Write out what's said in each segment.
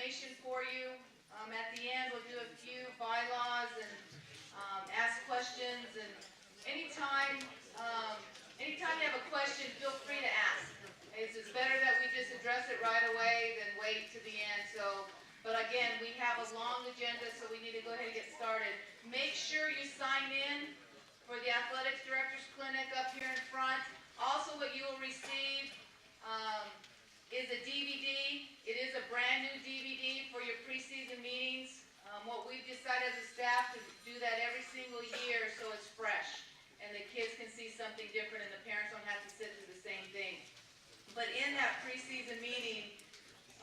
information for you. At the end, we'll do a few bylaws and ask questions. And anytime you have a question, feel free to ask. It's better that we just address it right away than wait to the end. But again, we have a long agenda, so we need to go ahead and get started. Make sure you sign in for the Athletics Directors Clinic up here in front. Also, what you will receive is a DVD. It is a brand new DVD for your preseason meetings. What we've decided as a staff to do that every single year so it's fresh and the kids can see something different and the parents don't have to sit through the same thing. But in that preseason meeting,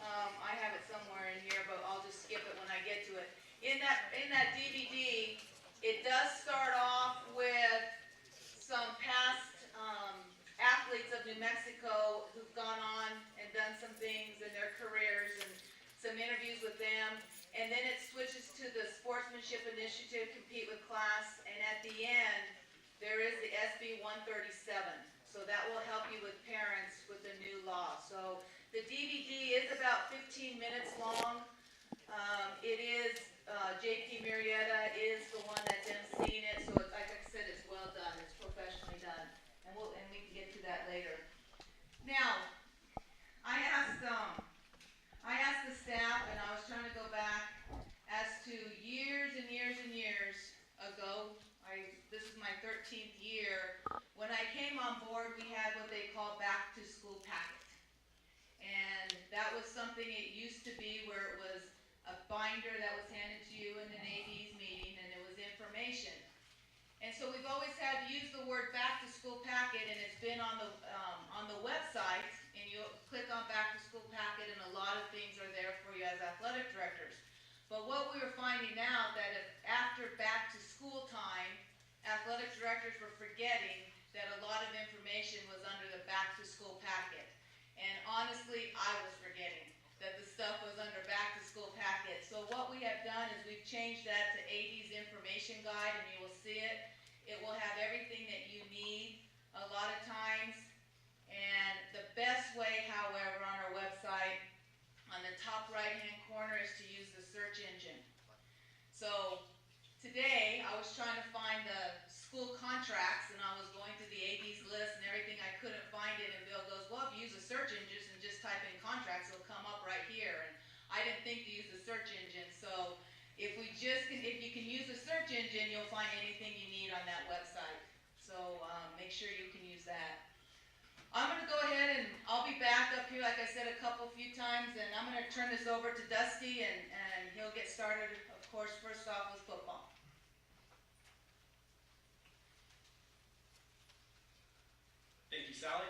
I have it somewhere in here, but I'll just skip it when I get to it. In that DVD, it does start off with some past athletes of New Mexico who've gone on and done some things in their careers and some interviews with them. And then it switches to the Sportsmanship Initiative, Compete with Class, and at the end, there is the SB 137. So that will help you with parents with the new law. So the DVD is about 15 minutes long. It is, JP Murrieta is the one that's emceeing it, so it's, like I said, it's well done, it's professionally done. And we can get to that later. Now, I asked the staff, and I was trying to go back as to years and years and years ago. This is my 13th year. When I came on board, we had what they call back to school packet. And that was something it used to be where it was a binder that was handed to you in an AD's meeting, and it was information. And so we've always had to use the word back to school packet, and it's been on the website, and you'll click on back to school packet, and a lot of things are there for you as athletic directors. But what we were finding out that after back to school time, athletic directors were forgetting that a lot of information was under the back to school packet. And honestly, I was forgetting that the stuff was under back to school packet. So what we have done is we've changed that to AD's information guide, and you will see it. It will have everything that you need a lot of times. And the best way, however, on our website, on the top right-hand corner, is to use the search engine. So today, I was trying to find the school contracts, and I was going through the AD's list and everything. I couldn't find it, and Bill goes, well, if you use the search engine and just type in contracts, it'll come up right here. And I didn't think to use the search engine. So if you can use the search engine, you'll find anything you need on that website. So make sure you can use that. I'm going to go ahead and I'll be back up here, like I said, a few times, and I'm going to turn this over to Dusty, and he'll get started, of course, first off with football. Thank you, Sally.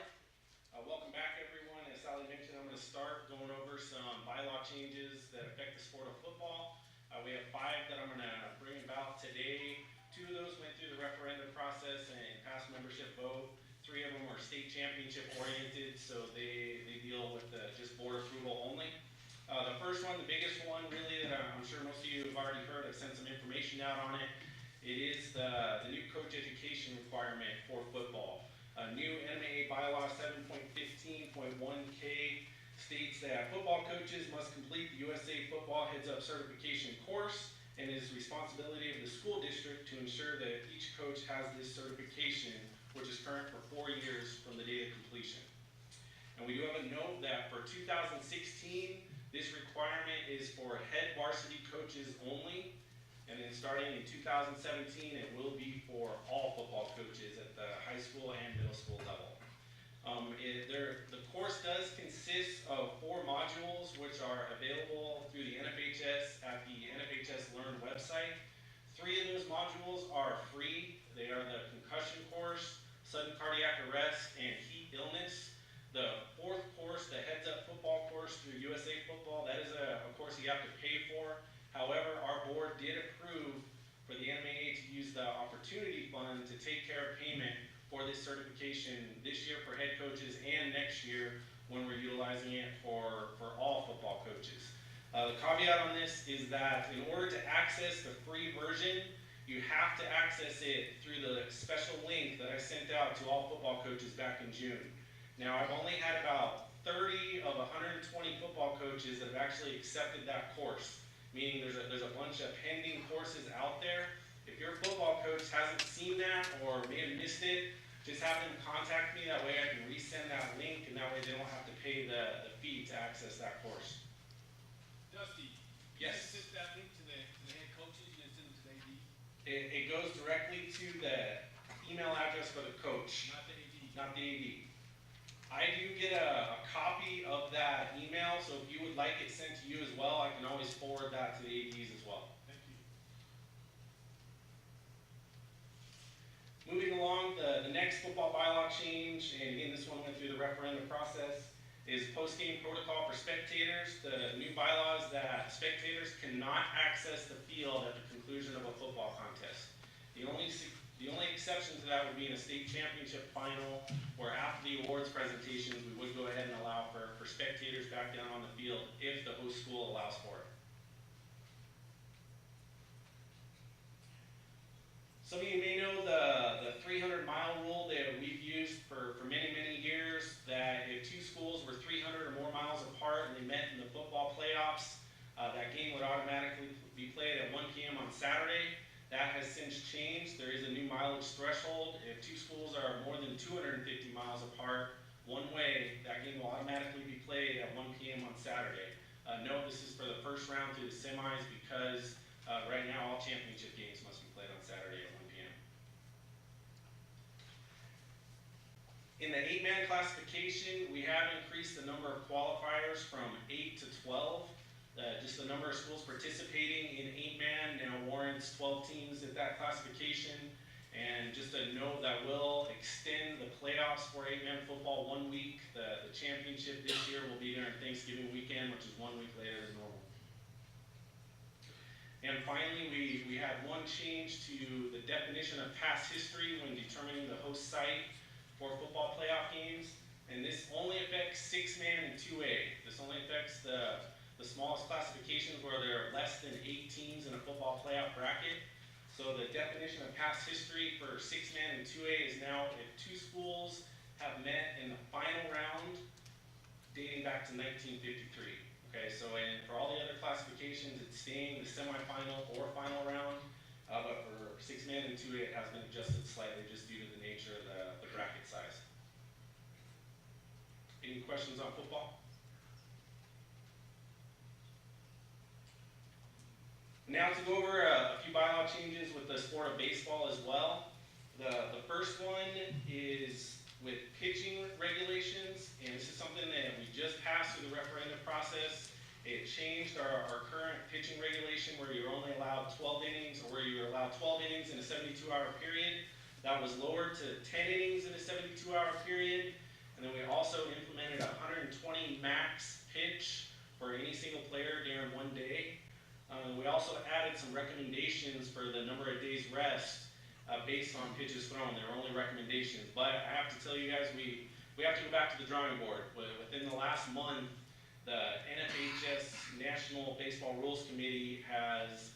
Welcome back, everyone. As Sally mentioned, I'm going to start going over some bylaw changes that affect the sport of football. We have 5 that I'm going to bring about today. 2 of those went through the referendum process and passed membership vote. 3 of them are state championship oriented, so they deal with just board approval only. The first one, the biggest one really that I'm sure most of you have already heard, I've sent some information out on it. It is the new coach education requirement for football. New NMAA bylaw 7.15.1K states that football coaches must complete the USA Football Heads-Up certification course, and it is the responsibility of the school district to ensure that each coach has this certification, which is current for 4 years from the date of completion. And we do have a note that for 2016, this requirement is for head varsity coaches only, and then starting in 2017, it will be for all football coaches at the high school and middle school level. The course does consist of 4 modules, which are available through the NFHS at the NFHS Learn website. 3 of those modules are free. They are the concussion course, sudden cardiac arrest, and heat illness. The 4th course, the Heads Up football course through USA Football, that is a course you have to pay for. However, our board did approve for the NMAA to use the Opportunity Fund to take care of payment for this certification this year for head coaches and next year when we're utilizing it for all football coaches. The caveat on this is that in order to access the free version, you have to access it through the special link that I sent out to all football coaches back in June. Now, I've only had about 30 of 120 football coaches that have actually accepted that course, meaning there's a bunch of pending courses out there. If your football coach hasn't seen that or may have missed it, just have them contact me. That way I can resend that link, and that way they don't have to pay the fee to access that course. Dusty, Yes. you send that link to the head coaches, you didn't send it to the AD, It goes directly to the email address for the coach, not the AD. not the AD. I do get a copy of that email, so if you would like it sent to you as well, I can always forward that to the ADs as well. Thank you. Moving along, the next football bylaw change, and again, this one went through the referendum process, is post-game protocol for spectators. The new bylaw is that spectators cannot access the field at the conclusion of a football contest. The only exception to that would be in a state championship final, where after the awards presentations, we would go ahead and allow for spectators back down on the field if the host school allows for it. Some of you may know the 300-mile rule that we've used for many, many years, that if two schools were 300 or more miles apart and they met in the football playoffs, that game would automatically be played at 1 p.m. on Saturday. That has since changed. There is a new mileage threshold. If two schools are more than 250 miles apart one way, that game will automatically be played at 1 p.m. on Saturday. Note this is for the first round through the semis, because right now all championship games must be played on Saturday at 1 p.m. In the 8-man classification, we have increased the number of qualifiers from 8 to 12. Just the number of schools participating in 8-man now warrants 12 teams at that classification. And just a note that will extend the playoffs for 8-man football 1 week. The championship this year will be during Thanksgiving weekend, which is 1 week later than normal. And finally, we had one change to the definition of past history when determining the host site for football playoff games. And this only affects 6-man and 2A. This only affects the smallest classifications where there are less than 8 teams in a football playoff bracket. So the definition of past history for 6-man and 2A is now if two schools have met in the final round dating back to 1953. Okay, so for all the other classifications, it's staying the semifinal or final round, but for 6-man and 2A, it has been adjusted slightly just due to the nature of the bracket size. Any questions on football? Now to go over a few bylaw changes with the sport of baseball as well. The first one is with pitching regulations, and this is something that we just passed through the referendum process. It changed our current pitching regulation where you're only allowed 12 innings, or where you're allowed 12 innings in a 72-hour period. That was lowered to 10 innings in a 72-hour period. And then we also implemented a 120 max pitch for any single player during 1 day. We also added some recommendations for the number of days rest based on pitches thrown. They were only recommendations, but I have to tell you guys, we have to go back to the drawing board. Within the last month, the NMHS National Baseball Rules Committee has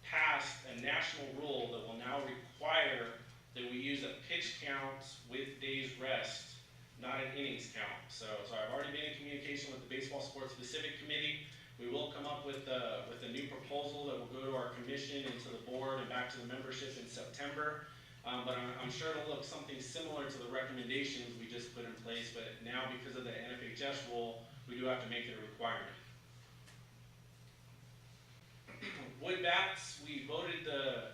passed a national rule that will now require that we use a pitch count with days rest, not an innings count. So I've already been in communication with the Baseball Sports Specific Committee. We will come up with a new proposal that will go to our commission and to the board and back to the membership in September. But I'm sure it'll look something similar to the recommendations we just put in place, but now because of the NFHS rule, we do have to make it a requirement. Wood bats, we voted the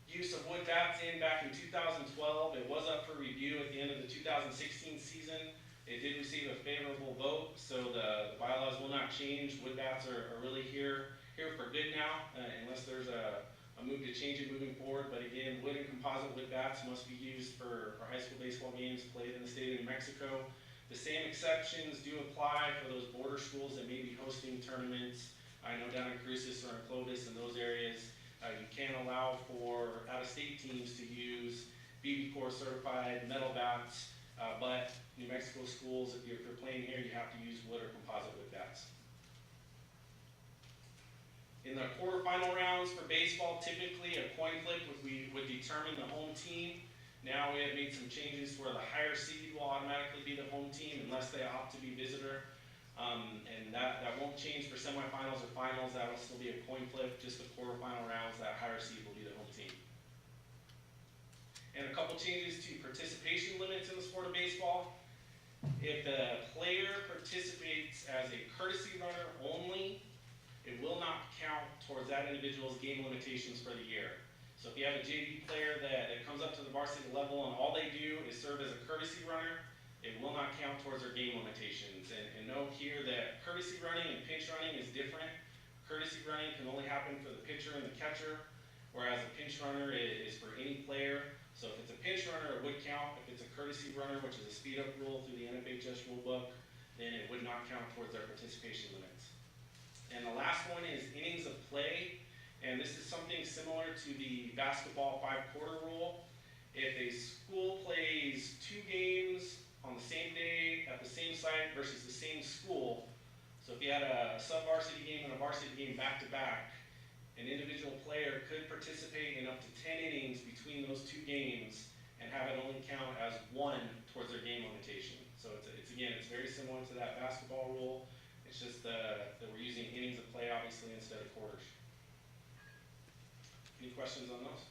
use of wood bats in back in 2012. It was up for review at the end of the 2016 season. It did receive a favorable vote, so the bylaws will not change. Wood bats are really here for good now, unless there's a move to change it moving forward. But again, wood and composite wood bats must be used for high school baseball games played in the state of New Mexico. The same exceptions do apply for those border schools that may be hosting tournaments. I know down in Cruces or in Clovis and those areas, you can allow for out-of-state teams to use BB Corps certified metal bats. But New Mexico schools, if you're playing here, you have to use wood or composite wood bats. In the quarterfinal rounds for baseball, typically a coin flip would determine the home team. Now we have made some changes where the higher seed will automatically be the home team unless they opt to be visitor. And that won't change for semifinals or finals. That will still be a coin flip. Just the quarterfinal rounds, that higher seed will be the home team. And a couple changes to participation limits in the sport of baseball. If the player participates as a courtesy runner only, it will not count towards that individual's game limitations for the year. So if you have a JV player that comes up to the varsity level and all they do is serve as a courtesy runner, it will not count towards their game limitations. And note here that courtesy running and pinch running is different. Courtesy running can only happen for the pitcher and the catcher, whereas a pinch runner is for any player. So if it's a pinch runner, it would count. If it's a courtesy runner, which is a speed up rule through the NMHS rulebook, then it would not count towards their participation limits. And the last one is innings of play. And this is something similar to the basketball 5-quarter rule. If a school plays 2 games on the same day at the same site versus the same school, so if you had a sub-varsity game and a varsity game back-to-back, an individual player could participate in up to 10 innings between those 2 games and have it only count as 1 towards their game limitation. So it's very similar to that basketball rule. It's just that we're using innings of play, obviously, instead of quarters. Any questions on those?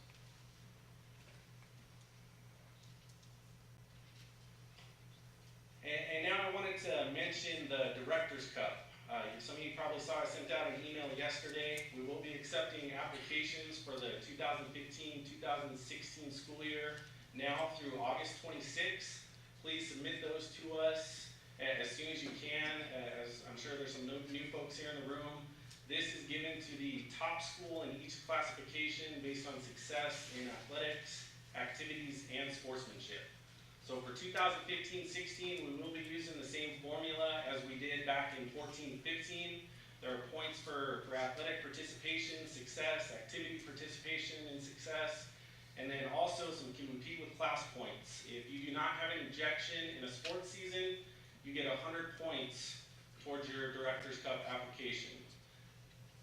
And now I wanted to mention the Director's Cup. Some of you probably saw I sent out an email yesterday. We will be accepting applications for the 2015-2016 school year now through August 26th. Please submit those to us as soon as you can. As I'm sure there's some new folks here in the room. This is given to the top school in each classification based on success in athletics, activities, and sportsmanship. So for 2015-16, we will be using the same formula as we did back in 14-15. There are points for athletic participation, success, activity participation, and success, and then also some compete with class points. If you do not have an ejection in a sports season, you get 100 points towards your Director's Cup application.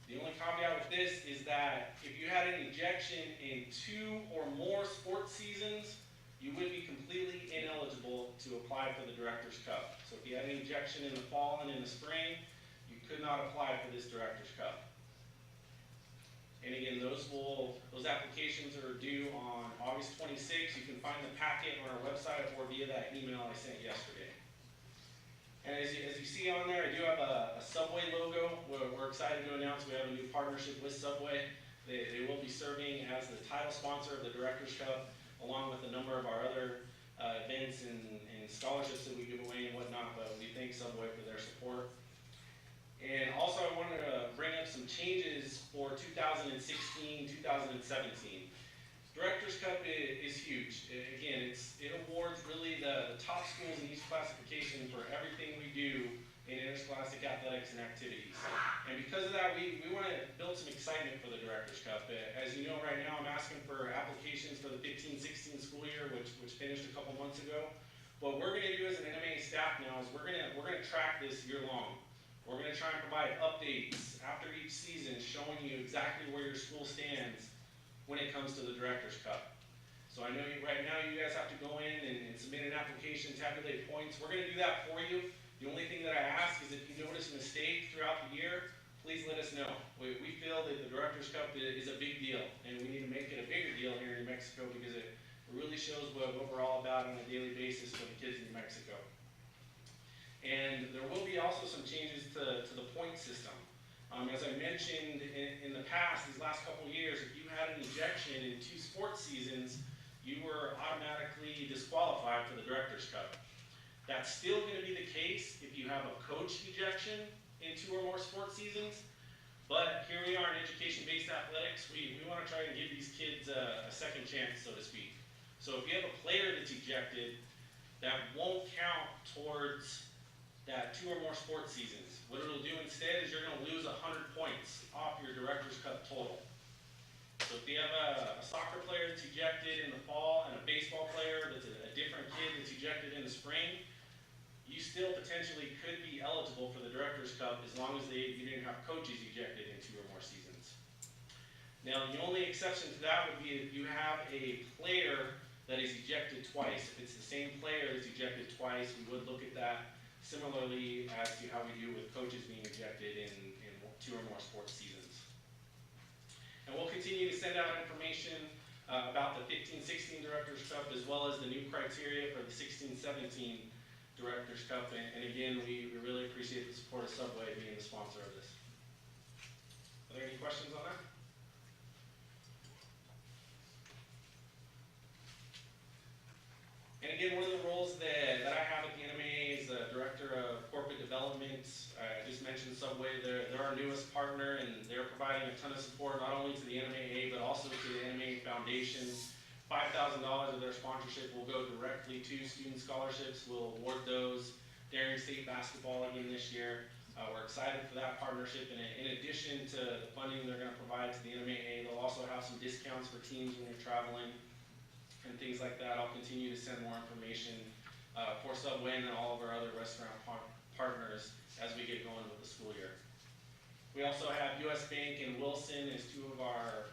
The only caveat with this is that if you had an ejection in 2 or more sports seasons, you would be completely ineligible to apply for the Director's Cup. So if you had an ejection in the fall and in the spring, you could not apply for this Director's Cup. And again, those applications are due on August 26th. You can find the packet on our website or via that email I sent yesterday. And as you see on there, I do have a Subway logo. We're excited to announce we have a new partnership with Subway. They will be serving as the title sponsor of the Director's Cup, along with a number of our other events and scholarships that we give away and whatnot, but we thank Subway for their support. And also I wanted to bring up some changes for 2016-2017. Director's Cup is huge. Again, it awards really the top schools in each classification for everything we do in interscholastic athletics and activities. And because of that, we want to build some excitement for the Director's Cup. As you know, right now I'm asking for applications for the 15-16 school year, which finished a couple months ago. What we're going to do as an NMAA staff now is we're going to track this year long. We're going to try and provide updates after each season showing you exactly where your school stands when it comes to the Director's Cup. So I know right now you guys have to go in and submit an application, tabulate points. We're going to do that for you. The only thing that I ask is if you notice a mistake throughout the year, please let us know. We feel that the Director's Cup is a big deal, and we need to make it a bigger deal here in New Mexico because it really shows what we're all about on a daily basis for the kids in New Mexico. And there will be also some changes to the point system. As I mentioned in the past, these last couple of years, if you had an ejection in 2 sports seasons, you were automatically disqualified for the Director's Cup. That's still going to be the case if you have a coach ejection in 2 or more sports seasons, but here we are in education-based athletics. We want to try and give these kids a second chance, so to speak. So if you have a player that's ejected, that won't count towards that 2 or more sports seasons. What it'll do instead is you're going to lose 100 points off your Director's Cup total. So if you have a soccer player that's ejected in the fall and a baseball player that's a different kid that's ejected in the spring, you still potentially could be eligible for the Director's Cup as long as you didn't have coaches ejected in 2 or more seasons. Now, the only exception to that would be if you have a player that is ejected twice. If it's the same player that's ejected twice, we would look at that similarly as to how we do with coaches being ejected in 2 or more sports seasons. And we'll continue to send out information about the 15-16 Directors Cup, as well as the new criteria for the 16-17 Directors Cup. And again, we really appreciate the support of Subway being the sponsor of this. Are there any questions on that? And again, one of the roles that I have at the NMAA is the Director of Corporate Development. I just mentioned Subway, they're our newest partner, and they're providing a ton of support not only to the NMAA but also to the NMAA Foundation. $5,000 of their sponsorship will go directly to student scholarships. We'll award those during state basketball again this year. We're excited for that partnership, and in addition to the funding they're going to provide to the NMAA, they'll also have some discounts for teams when you're traveling and things like that. I'll continue to send more information for Subway and then all of our other restaurant partners as we get going with the school year. We also have US Bank and Wilson as 2 of our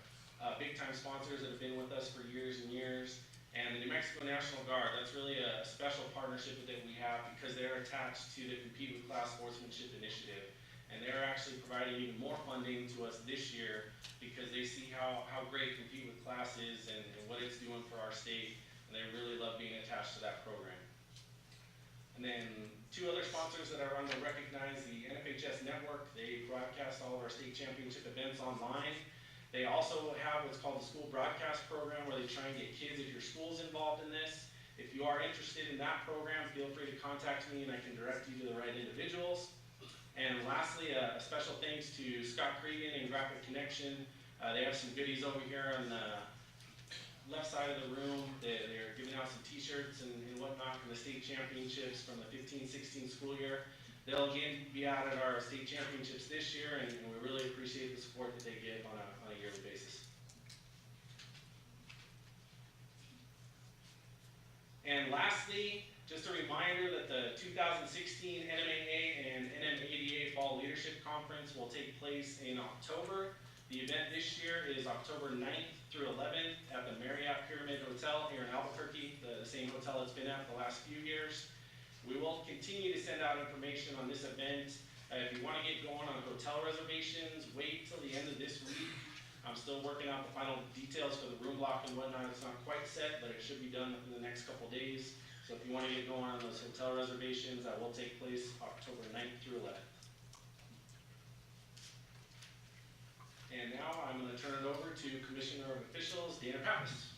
big-time sponsors that have been with us for years and years. And the New Mexico National Guard, that's really a special partnership that we have because they're attached to the Compete with Class Sportsmanship Initiative. And they're actually providing even more funding to us this year because they see how great Compete with Class is and what it's doing for our state. And they really love being attached to that program. And then 2 other sponsors that I want to recognize, the NMHS Network. They broadcast all of our state championship events online. They also have what's called the School Broadcast Program, where they try and get kids, if your school's involved in this. If you are interested in that program, feel free to contact me and I can direct you to the right individuals. And lastly, a special thanks to Scott Cregan and Graphic Connection. They have some goodies over here on the left side of the room. They're giving out some t-shirts and whatnot from the state championships from the 15-16 school year. They'll again be out at our state championships this year, and we really appreciate the support that they give on a yearly basis. And lastly, just a reminder that the 2016 NMAA and NMADA Fall Leadership Conference will take place in October. The event this year is October 9th through 11th at the Marriott Pyramid Hotel here in Albuquerque, the same hotel it's been at the last few years. We will continue to send out information on this event. If you want to get going on hotel reservations, wait till the end of this week. I'm still working out the final details for the room block and whatnot. It's not quite set, but it should be done within the next couple days. So if you want to get going on those hotel reservations, that will take place October 9th through 11th. And now I'm going to turn it over to Commissioner of Officials, Dana Pappas.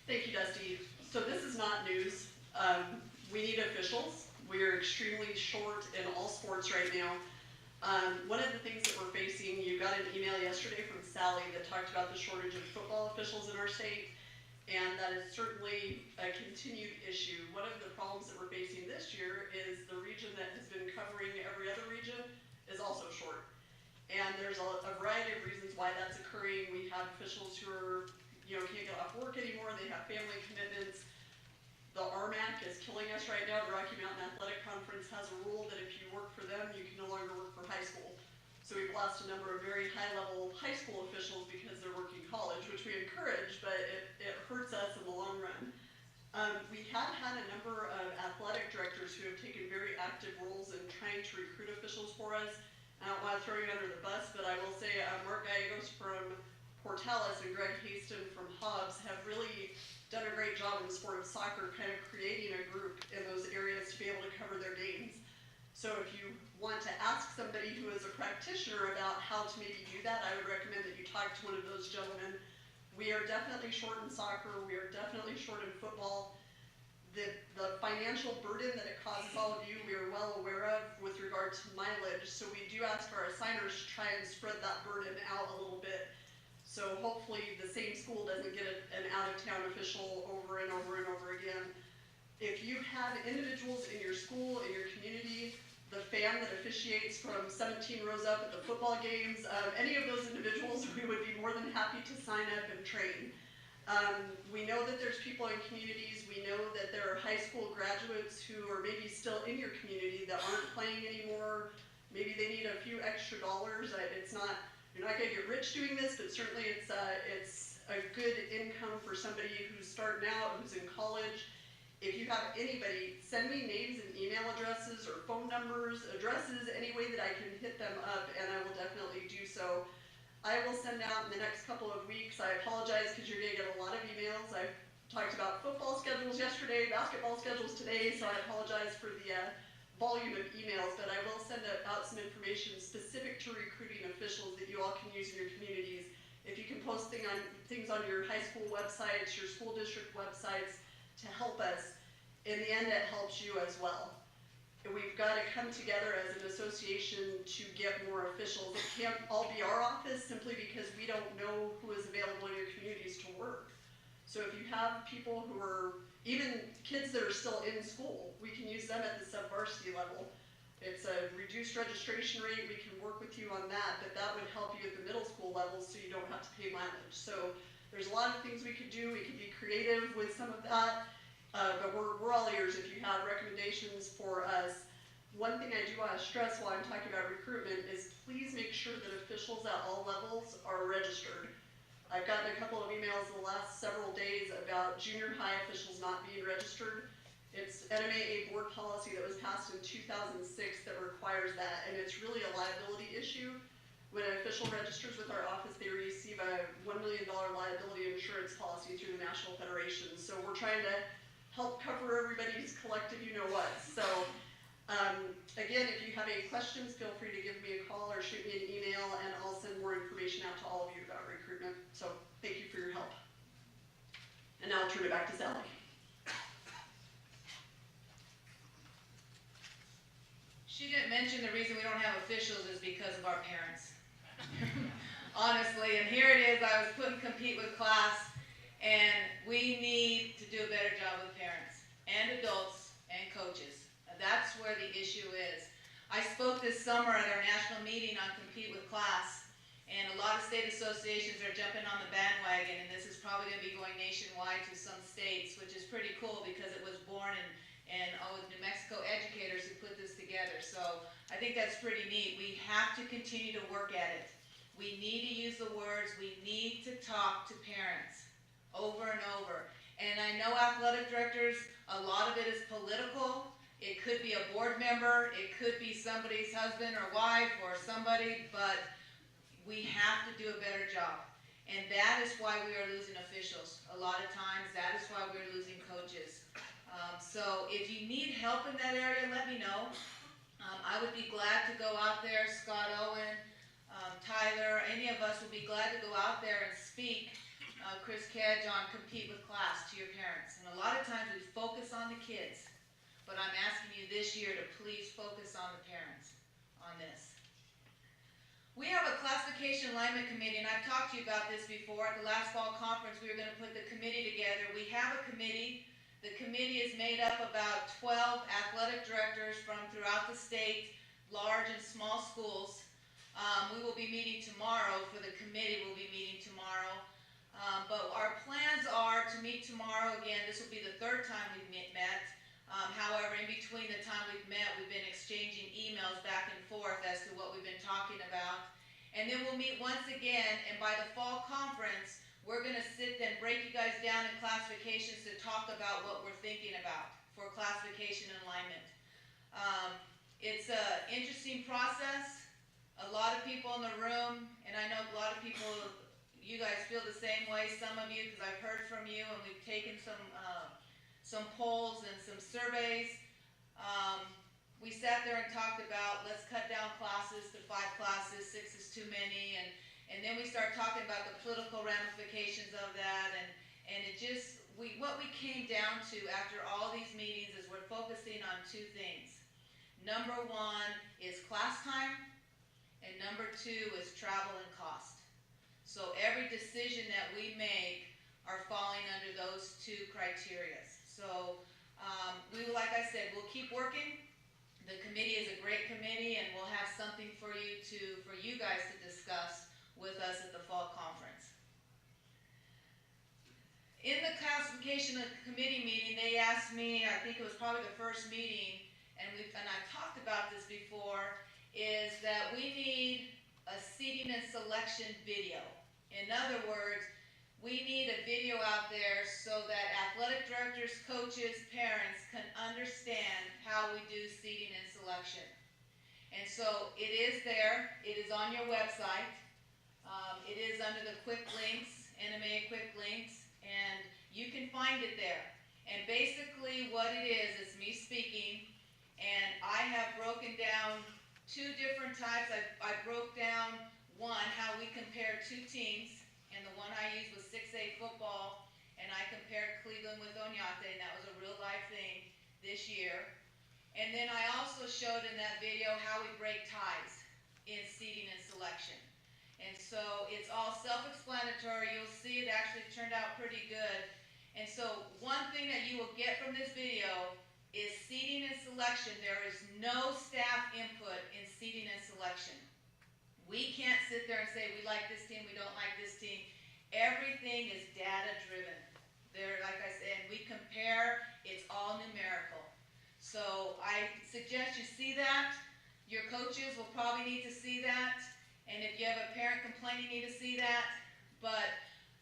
Thank you, Dusty. So this is not news. We need officials. We're extremely short in all sports right now. One of the things that we're facing, you got an email yesterday from Sally that talked about the shortage of football officials in our state, and that is certainly a continued issue. One of the problems that we're facing this year is the region that has been covering every other region is also short. And there's a variety of reasons why that's occurring. We have officials who are can't get off work anymore, they have family commitments. The RMAC is killing us right now. The Rocky Mountain Athletic Conference has a rule that if you work for them, you can no longer work for high school. So we've lost a number of very high-level high school officials because they're working college, which we encourage, but it hurts us in the long run. We have had a number of athletic directors who have taken very active roles in trying to recruit officials for us. I don't want to throw you under the bus, but I will say Mark Gallegos from Portales and Greg Haston from Hobbs have really done a great job in the sport of soccer, kind of creating a group in those areas to be able to cover their games. So if you want to ask somebody who is a practitioner about how to maybe do that, I would recommend that you talk to one of those gentlemen. We are definitely short in soccer. We are definitely short in football. The financial burden that it causes all of you, we are well aware of with regard to mileage. So we do ask our assigners to try and spread that burden out a little bit. So hopefully the same school doesn't get an out-of-town official over and over and over again. If you have individuals in your school, in your community, the fan that officiates from 17 rows up at the football games, any of those individuals, we would be more than happy to sign up and train. We know that there's people in communities, we know that there are high school graduates who are maybe still in your community that aren't playing anymore. Maybe they need a few extra dollars. You're not gonna get rich doing this, but certainly it's a good income for somebody who's starting out, who's in college. If you have anybody, send me names and email addresses or phone numbers, addresses, any way that I can hit them up, and I will definitely do so. I will send out in the next couple of weeks. I apologize because you're gonna get a lot of emails. I've talked about football schedules yesterday, basketball schedules today, so I apologize for the volume of emails, but I will send out some information specific to recruiting officials that you all can use in your communities. If you can post things on your high school websites, your school district websites to help us, in the end it helps you as well. And we've got to come together as an association to get more officials. It can't all be our office simply because we don't know who is available in your communities to work. So if you have people who are, even kids that are still in school, we can use them at the sub-varsity level. It's a reduced registration rate, we can work with you on that, but that would help you at the middle school level so you don't have to pay mileage. So there's a lot of things we could do, we could be creative with some of that, but we're all ears if you have recommendations for us. One thing I do want to stress while I'm talking about recruitment is please make sure that officials at all levels are registered. I've gotten a couple of emails in the last several days about junior high officials not being registered. It's NMAA board policy that was passed in 2006 that requires that, and it's really a liability issue. When an official registers with our office, they receive a $1 million liability insurance policy through the National Federation. So we're trying to help cover everybody's collective you-know-what. So again, if you have any questions, feel free to give me a call or shoot me an email, and I'll send more information out to all of you about recruitment. So thank you for your help. And now I'll turn it back to Sally. She didn't mention the reason we don't have officials is because of our parents. Honestly, and here it is, I was putting compete with class, and we need to do a better job with parents and adults and coaches. That's where the issue is. I spoke this summer at our national meeting on compete with class, and a lot of state associations are jumping on the bandwagon, and this is probably going to be going nationwide to some states, which is pretty cool because it was born in New Mexico educators who put this together. So I think that's pretty neat. We have to continue to work at it. We need to use the words. We need to talk to parents over and over. And I know athletic directors, a lot of it is political. It could be a board member. It could be somebody's husband or wife or somebody, but we have to do a better job. And that is why we are losing officials. A lot of times, that is why we're losing coaches. So if you need help in that area, let me know. I would be glad to go out there. Scott Owen, Tyler, any of us would be glad to go out there and speak, Chris Kedge, on compete with class to your parents. And a lot of times we focus on the kids, but I'm asking you this year to please focus on the parents on this. We have a classification alignment committee, and I've talked to you about this before. At the last fall conference, we were going to put the committee together. We have a committee. The committee is made up about 12 athletic directors from throughout the state, large and small schools. We will be meeting tomorrow for the committee. We'll be meeting tomorrow. But our plans are to meet tomorrow again. This will be the third time we've met. However, in between the time we've met, we've been exchanging emails back and forth as to what we've been talking about. And then we'll meet once again, and by the fall conference, we're going to sit and break you guys down in classifications to talk about what we're thinking about for classification and alignment. It's an interesting process. A lot of people in the room, and I know a lot of people, you guys feel the same way, some of you, because I've heard from you, and we've taken some polls and some surveys. We sat there and talked about, let's cut down classes to 5 classes, 6 is too many, and then we start talking about the political ramifications of that, and it just, what we came down to after all these meetings is we're focusing on 2 things. Number 1 is class time, and number 2 is travel and cost. So every decision that we make are falling under those 2 criteria. So like I said, we'll keep working. The committee is a great committee, and we'll have something for you guys to discuss with us at the fall conference. In the classification committee meeting, they asked me, I think it was probably the first meeting, and I've talked about this before, is that we need a seating and selection video. In other words, we need a video out there so that athletic directors, coaches, parents can understand how we do seating and selection. And so it is there, it is on your website, it is under the quick links, NMAA quick links, and you can find it there. And basically what it is me speaking, and I have broken down two different types. I broke down one, how we compared two teams, and the one I used was 6A football, and I compared Cleveland with Oñate, and that was a real life thing this year. And then I also showed in that video how we break ties in seating and selection. And so it's all self-explanatory. You'll see it actually turned out pretty good. And so one thing that you will get from this video is seating and selection. There is no staff input in seating and selection. We can't sit there and say we like this team, we don't like this team. Everything is data driven. There, like I said, we compare, it's all numerical. So I suggest you see that. Your coaches will probably need to see that. And if you have a parent complaint, you need to see that. But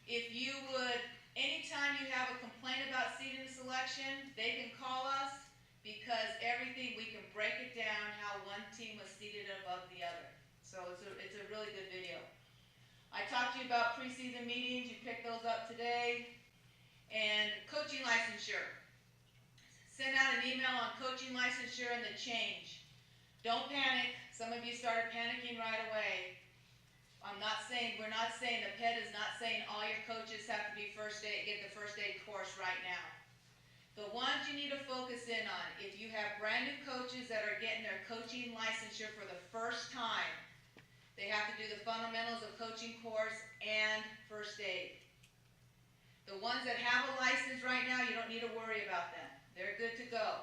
if you would, anytime you have a complaint about seating and selection, they can call us, because everything, we can break it down how one team was seated above the other. So it's a really good video. I talked to you about preseason meetings. You picked those up today. And coaching licensure. Send out an email on coaching licensure and the change. Don't panic. Some of you started panicking right away. We're not saying, the PED is not saying all your coaches have to be first aid, get the first aid course right now. The ones you need to focus in on, if you have brand new coaches that are getting their coaching licensure for the first time, they have to do the fundamentals of coaching course and first aid. The ones that have a license right now, you don't need to worry about them. They're good to go.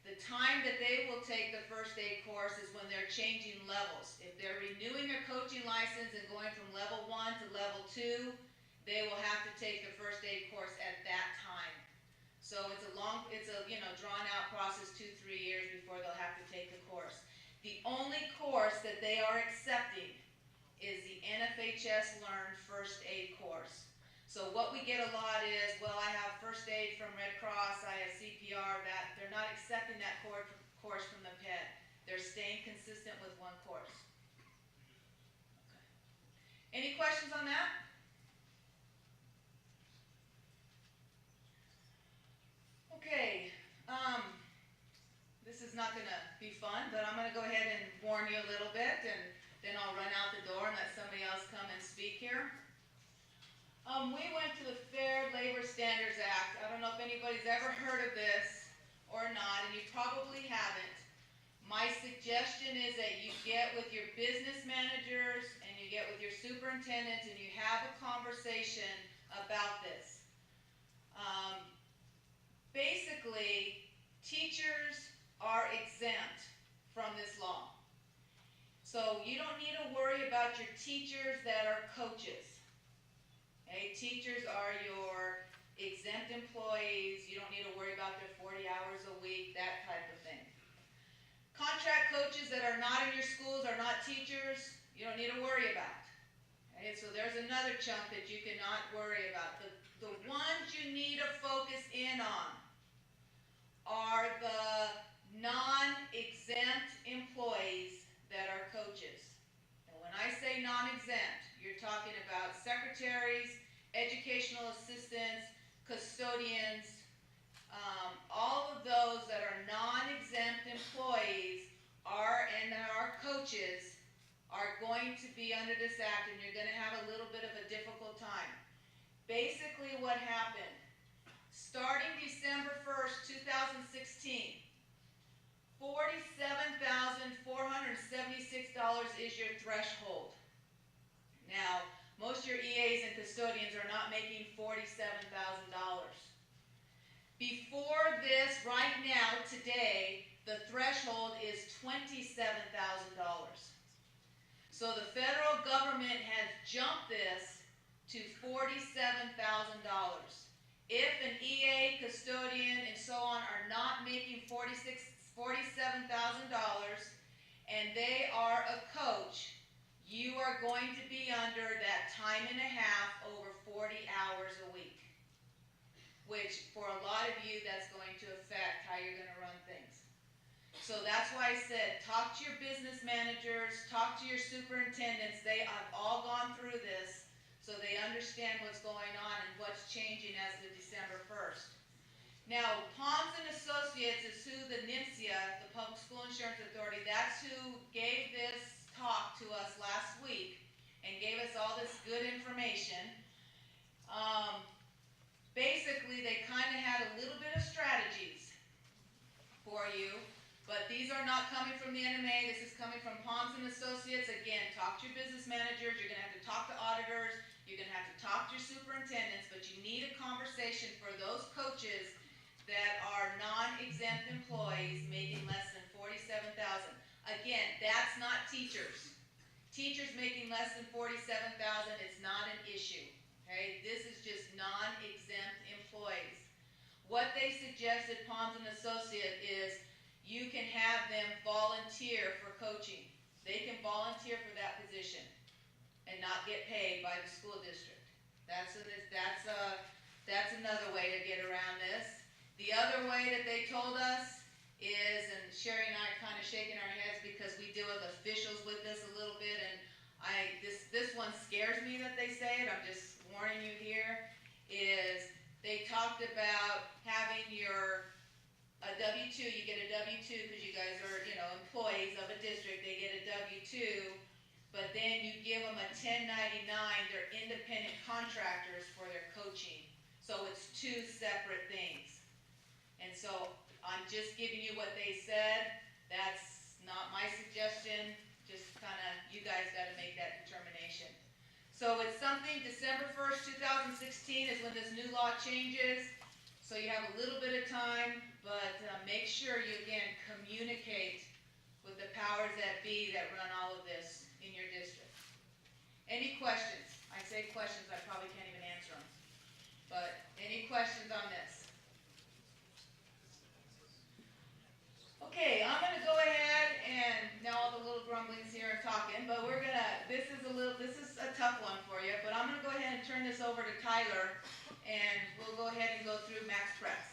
The time that they will take the first aid course is when they're changing levels. If they're renewing their coaching license and going from level 1 to level 2, they will have to take the first aid course at that time. So it's a drawn out process, 2-3 years before they'll have to take the course. The only course that they are accepting is the NFHS Learn First Aid course. So what we get a lot is, well, I have first aid from Red Cross, I have CPR, that they're not accepting that course from the PED. They're staying consistent with one course. Okay. Any questions on that? Okay, this is not going to be fun, but I'm going to go ahead and warn you a little bit, and then I'll run out the door and let somebody else come and speak here. We went to the Fair Labor Standards Act. I don't know if anybody's ever heard of this or not, and you probably haven't. My suggestion is that you get with your business managers and you get with your superintendents and you have a conversation about this. Basically, teachers are exempt from this law. So you don't need to worry about your teachers that are coaches. Okay, teachers are your exempt employees. You don't need to worry about their 40 hours a week, that type of thing. Contract coaches that are not in your schools, are not teachers, you don't need to worry about. Okay, so there's another chunk that you cannot worry about. The ones you need to focus in on are the non-exempt employees that are coaches. And when I say non-exempt, you're talking about secretaries, educational assistants, custodians, all of those that are non-exempt employees and are coaches are going to be under this act, and you're going to have a little bit of a difficult time. Basically what happened, starting December 1st, 2016, $47,476 is your threshold. Now, most of your EAs and custodians are not making $47,000. Before this, right now, today, the threshold is $27,000. So the federal government has jumped this to $47,000. If an EA, custodian, and so on are not making $47,000 and they are a coach, you are going to be under that time and a half over 40 hours a week. Which, for a lot of you, that's going to affect how you're gonna run things. So that's why I said, talk to your business managers, talk to your superintendents, they have all gone through this, so they understand what's going on and what's changing as of December 1st. Now, Palms and Associates is who the NMHSCA, the Public School Insurance Authority, that's who gave this talk to us last week and gave us all this good information. Basically, they kind of had a little bit of strategies for you, but these are not coming from the NMAA, this is coming from Palms and Associates. Again, talk to your business managers, you're gonna have to talk to auditors, you're gonna have to talk to your superintendents, but you need a conversation for those coaches that are non-exempt employees making less than $47,000. Again, that's not teachers. Teachers making less than $47,000 is not an issue, okay? This is just non-exempt employees. What they suggested, Palms and Associates, is you can have them volunteer for coaching. They can volunteer for that position and not get paid by the school district. That's another way to get around this. The other way that they told us is, and Sherry and I are kind of shaking our heads because we deal with officials with this a little bit, and this one scares me that they say it, I'm just warning you here, is they talked about having a W-2, you get a W-2 because you guys are, employees of a district, they get a W-2, but then you give them a 1099, they're independent contractors for their coaching. So it's two separate things. And so I'm just giving you what they said, that's not my suggestion, just you guys gotta make that determination. So it's something, December 1st, 2016 is when this new law changes. So you have a little bit of time, but make sure you, again, communicate with the powers that be that run all of this in your district. Any questions? I say questions, I probably can't even answer them. But any questions on this? Okay, I'm gonna go ahead and, now all the little grumblings here are talking, but this is a tough one for you, but I'm gonna go ahead and turn this over to Tyler, and we'll go ahead and go through Max Preps.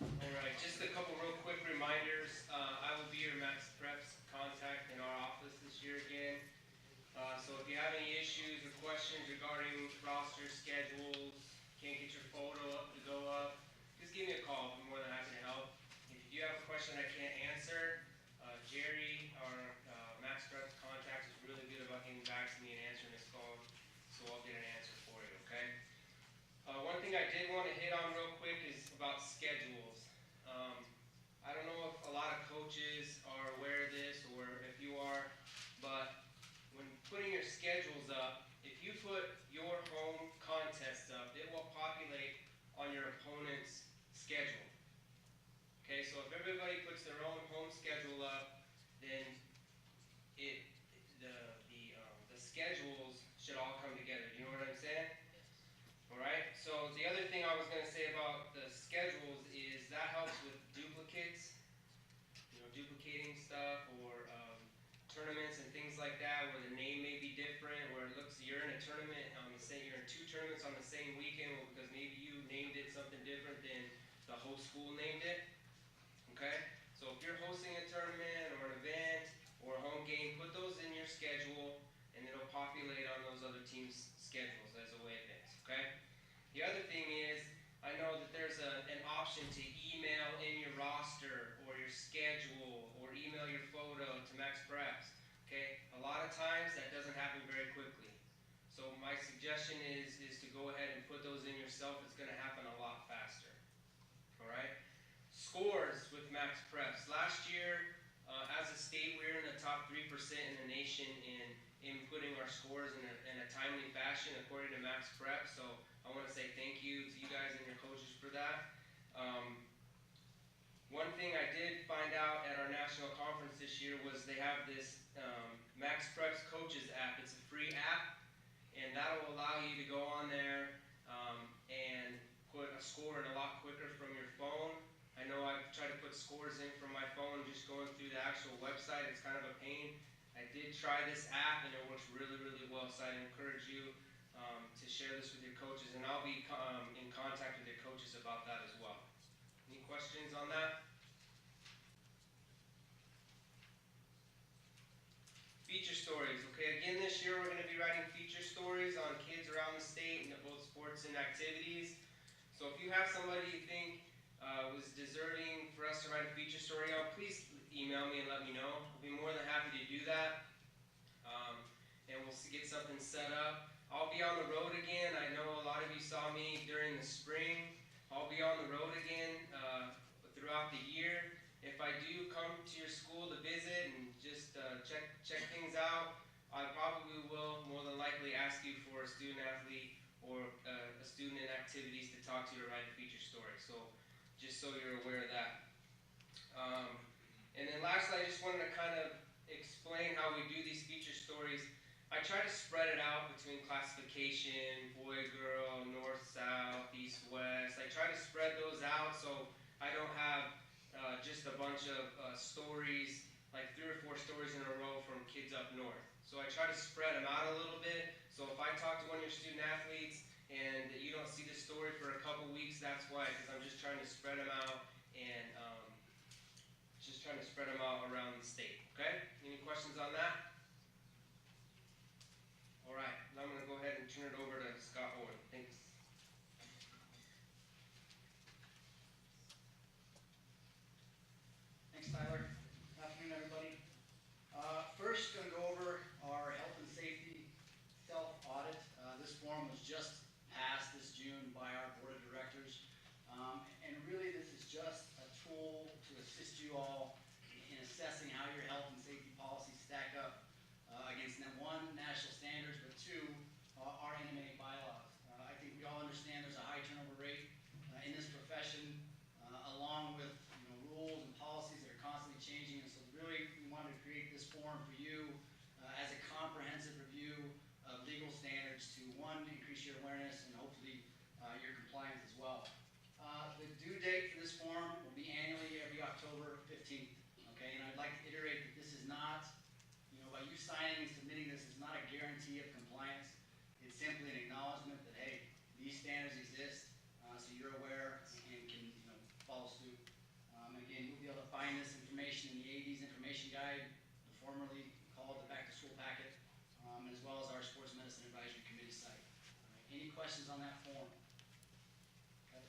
Alright, just a couple real quick reminders. I will be your Max Preps contact in our office this year again. So if you have any issues or questions regarding roster schedules, can't get your photo up to go up, just give me a call. I'm more than happy to help. If you do have a question I can't answer, Jerry, our Max Preps contact, is really good about getting back to me and answering this call, so I'll get an answer for you, okay? One thing I did want to hit on real quick is about schedules. I don't know if a lot of coaches are aware of this, or if you are, but when putting your schedules up, if you put your home contests up, it will populate on your opponent's schedule. Okay, so if everybody puts their own home schedule up, then the schedules should all come together. You know what I'm saying? Alright, so the other thing I was going to say about the schedules is that helps with duplicates, duplicating stuff, or tournaments and things like that, where the name may be different, where it looks you're in a tournament on the same, you're in two tournaments on the same weekend, well, because maybe you named it something different than the whole school named it. Okay, so if you're hosting a tournament or an event or a home game, put those in your schedule, and it'll populate on those other teams' schedules as a way of things. Okay. The other thing is, I know that there's an option to email in your roster or your schedule, or email your photo to Max Preps. Okay, a lot of times that doesn't happen very quickly. So my suggestion is to go ahead and put those in yourself. It's going to happen a lot faster. All right. Scores with Max Preps. Last year, as a state, we were in the top 3% in the nation in inputting our scores in a timely fashion according to Max Preps. So I want to say thank you to you guys and your coaches for that. One thing I did find out at our national conference this year was they have this Max Preps Coaches app. It's a free app, and that will allow you to go on there and put a score in a lot quicker from your phone. I know I've tried to put put scores in from my phone, just going through the actual website. It's kind of a pain. I did try this app and it works really, really well, so I encourage you to share this with your coaches, and I'll be in contact with your coaches about that as well. Any questions on that? Feature stories. Okay, again this year we're going to be writing feature stories on kids around the state in both sports and activities. So if you have somebody you think was deserving for us to write a feature story on, please email me and let me know. I'll be more than happy to do that. And we'll get something set up. I'll be on the road again. I know a lot of you saw me during the spring. I'll be on the road again throughout the year. If I do come to your school to visit and just check things out, I probably will more than likely ask you for a student athlete or a student in activities to talk to you to write a feature story. So just so you're aware of that. And then lastly, I just wanted to kind of explain how we do these feature stories. I try to spread it out between classification, boy, girl, north, south, east, west. I try to spread those out so I don't have just a bunch of stories, like 3 or 4 stories in a row from kids up north. So I try to spread them out a little bit. So if I talk to one of your student athletes and you don't see the story for a couple weeks, that's why, because I'm just trying to spread them out and just trying to spread them out around the state. Okay? Any questions on that? All right, now I'm going to go ahead and turn it over to Scott Owen. Thanks. Thanks, Tyler. Afternoon, everybody. First, going to go over our health and safety self-audit. This form was just passed this June by our board of directors. And really, this is just a tool to assist you all in assessing how your health and safety policies stack up against, one, national standards, but 2, our NMAA bylaws. I think we all understand there's a high turnover rate in this profession, along with rules and policies that are constantly changing. And so really, we wanted to create this form for you as a comprehensive review of legal standards to, 1, increase your awareness and hopefully your compliance as well. The due date for this form will be annually every October 15th. Okay, and I'd like to iterate that this is not, by you signing and submitting this is not a guarantee of compliance. It's simply an acknowledgement that, hey, these standards exist, so you're aware and can follow suit. Again, you'll be able to find this information in the AD's information guide, formerly called the Back to School Packet, as well as our Sports Medicine Advisory Committee site. Any questions on that form? Okay.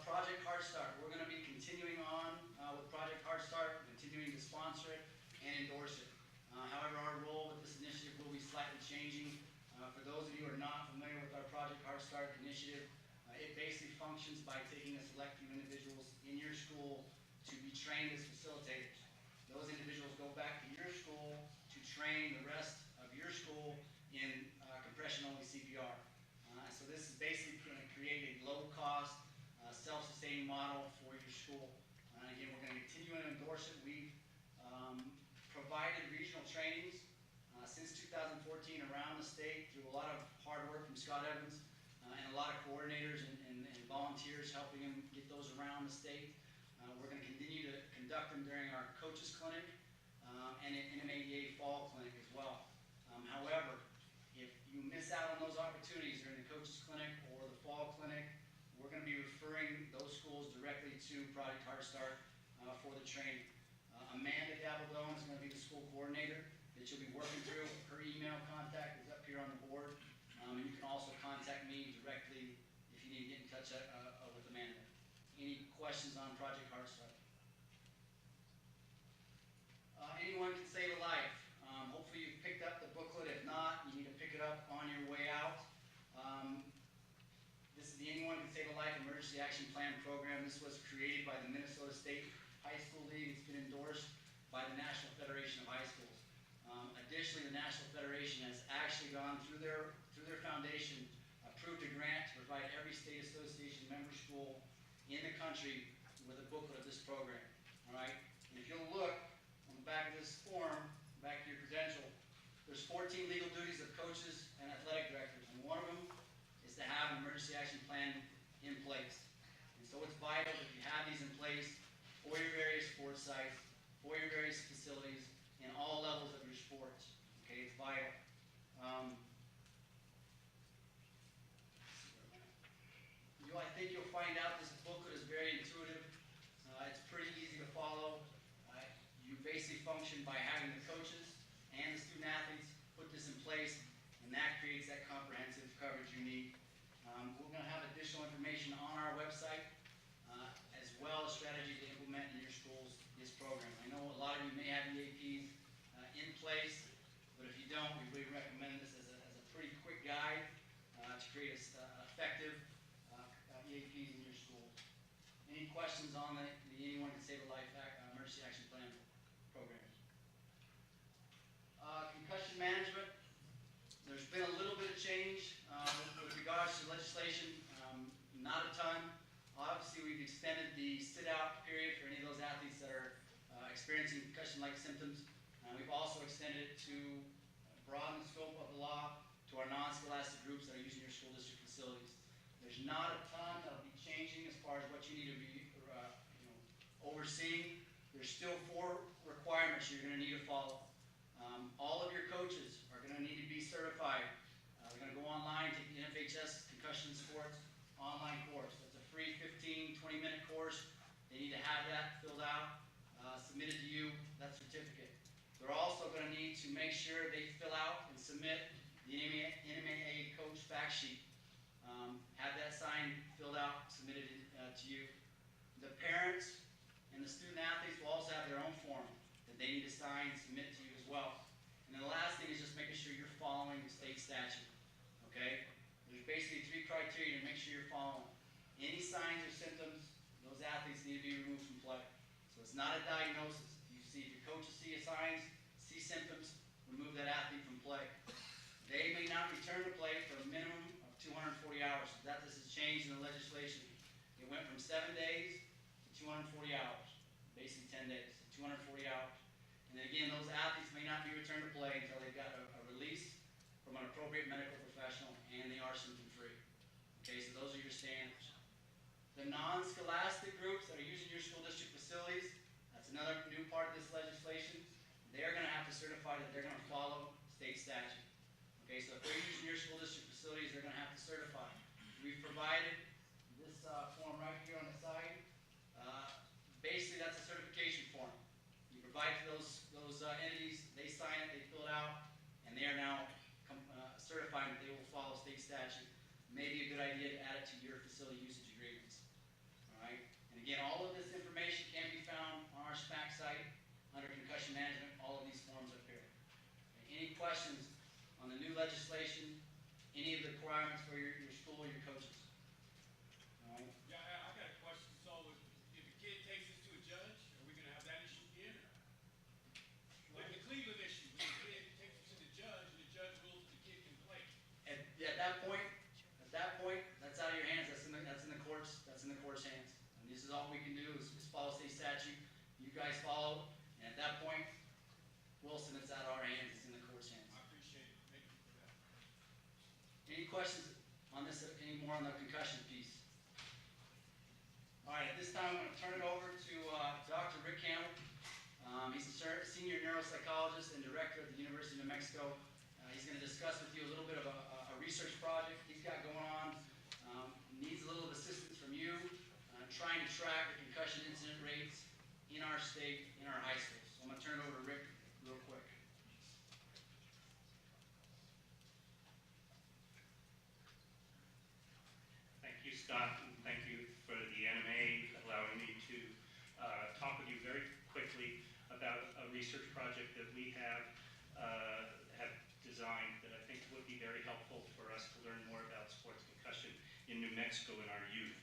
Project Hard Start. We're going to be continuing on with Project Hard Start, continuing to sponsor it and endorse it. However, our role with this initiative will be slightly changing. For those of you who are not familiar with our Project Hard Start initiative, it basically functions by taking a select few individuals in your school to be trained as facilitators. Those individuals go back to your school to train the rest of your school in compression-only CPR. So this is basically going to create a low-cost, self-sustaining model for your school. Again, we're going to continue to endorse it. We've provided regional trainings since 2014 around the state through a lot of hard work from Scott Evans and a lot of coordinators and volunteers helping him get those around the state. We're going to continue to conduct them during our coaches clinic and an NMAA fall clinic as well. However, if you miss out on those opportunities during the coaches clinic or the fall clinic, we're going to be referring those schools directly to Project Hard Start for the training. Amanda Dabaldone is going to be the school coordinator that you'll be working through. Her email contact is up here on the board. And you can also contact me directly if you need to get in touch with Amanda. Any questions on Project Hard Start? Anyone can save a life. Hopefully you've picked up the booklet. If not, you need to pick it up on your way out. This is the Anyone Can Save a Life Emergency Action Plan program. This was created by the Minnesota State High School League. It's been endorsed by the National Federation of High Schools. Additionally, the National Federation has actually gone through their foundation, approved a grant to provide every state association member school in the country with a booklet of this program. All right? And if you'll look on the back of this form, back to your credential, there's 14 legal duties of coaches and athletic directors, and one of them is to have an emergency action plan in place. And so it's vital that you have these in oversight for your various facilities in all levels of your sports. Okay, it's vital. I think you'll find out this booklet is very intuitive. It's pretty easy to follow. You basically function by having the coaches and the student athletes put this in place, and that creates that comprehensive coverage you need. We're going to have additional information on our website, as well as strategy to implement in your schools this program. I know a lot of you may have EAPs in place, but if you don't, we really recommend this as a pretty quick guide to create effective EAPs in your schools. Any questions on the Anyone Can Save a Life Emergency Action Plan program? Concussion management. There's been a little bit of change with regards to legislation. Not a ton. Obviously, we've extended the sit-out period for any of those athletes that are experiencing concussion-like symptoms. We've also extended it to broaden the scope of the law to our non-scholastic groups that are using your school district facilities. There's not a ton that'll be changing as far as what you need to be overseeing. There's still 4 requirements you're going to need to follow. All of your coaches are going to need to be certified. They're going to go online, take the NMHS Concussion Sports online course. That's a free 15, 20-minute course. They need to have that filled out, submitted to you, that certificate. They're also going to need to make sure they fill out and submit the NMAA coach fact sheet. Have that signed, filled out, submitted to you. The parents and the student athletes will also have their own form that they need to sign and submit to you as well. And then the last thing is just making sure you're following the state statute. Okay? There's basically 3 criteria to make sure you're following. Any signs or symptoms, those athletes need to be removed from play. So it's not a diagnosis. If your coaches see signs, see symptoms, remove that athlete from play. They may not return to play for a minimum of 240 hours. This has changed in the legislation. It went from 7 days to 240 hours. Basically 10 days, 240 hours. And then again, those athletes may not be returned to play until they've got a release from an appropriate medical professional and they are symptom-free. Okay, so those are your standards. The non-scholastic groups that are using your school district facilities, that's another new part of this legislation. They're going to have to certify that they're going to follow state statute. Okay, so if they're using your school district facilities, they're going to have to certify. We've provided this form right here on the side. Basically, that's a certification form. You provide to those entities, they sign it, they fill it out, and they are now certifying that they will follow state statute. Maybe a good idea to add it to your facility usage agreements. All right. And again, all of this information can be found on our SPAC site under concussion management. All of these forms are here. Any questions on the new legislation? Any of the requirements for your school or your coaches? All right. Yeah, I got a question. So if a kid takes this to a judge, are we going to have that issue again? Like the Cleveland issue, when the kid takes it to the judge and the judge rules the kid can play. At that point, that's out of your hands. That's in the courts. That's in the court's hands. And this is all we can do is follow state statute. You guys follow, and at that point, Wilson, it's out of our hands. It's in the court's hands. I appreciate it. Thank you for that. Any questions on this? Any more on the concussion piece? All right. At this time, I'm going to turn it over to Dr. Rick Campbell. He's a senior neuropsychologist and director at the University of New Mexico. He's going to discuss with you a little bit of a research project he's got going on. Needs a little assistance from you trying to track the concussion incident rates in our state, in our high schools. So I'm going to turn it over to Rick real quick. Thank you, Scott, and thank you for the NMAA allowing me to talk with you very quickly about a research project that we have designed that I think would be very helpful for us to learn more about sports concussion in New Mexico in our youth.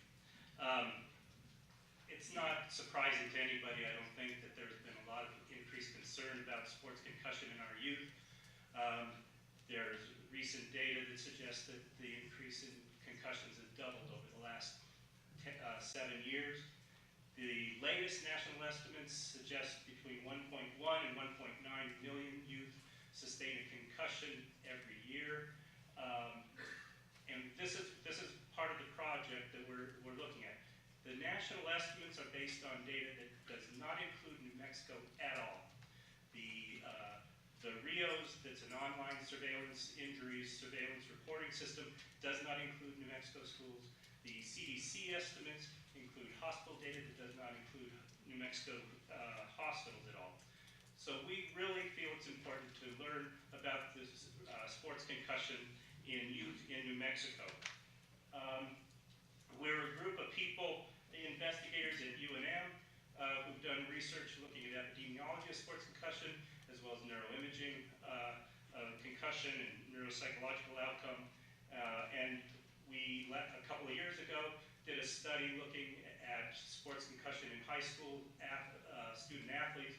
It's not surprising to anybody, I don't think, that there's been a lot of increased concern about sports concussion in our youth. There's recent data that suggests that the increase in concussions has doubled over the last 7 years. The latest national estimates suggest between 1.1 and 1.9 million youth sustain a concussion every year. And this is part of the project that we're looking at. The national estimates are based on data that does not include New The RIOS, that's an online surveillance injuries surveillance reporting system, does not include New Mexico schools. The CDC estimates include hospital data that does not include New Mexico hospitals at all. So we really feel it's important to learn about this sports concussion in youth in New Mexico. We're a group of people, investigators at UNM, who've done research looking at epidemiology of sports concussion, as well as neuroimaging of concussion and neuropsychological outcome. And we, a couple of years ago, did a study looking at sports concussion in high school student athletes.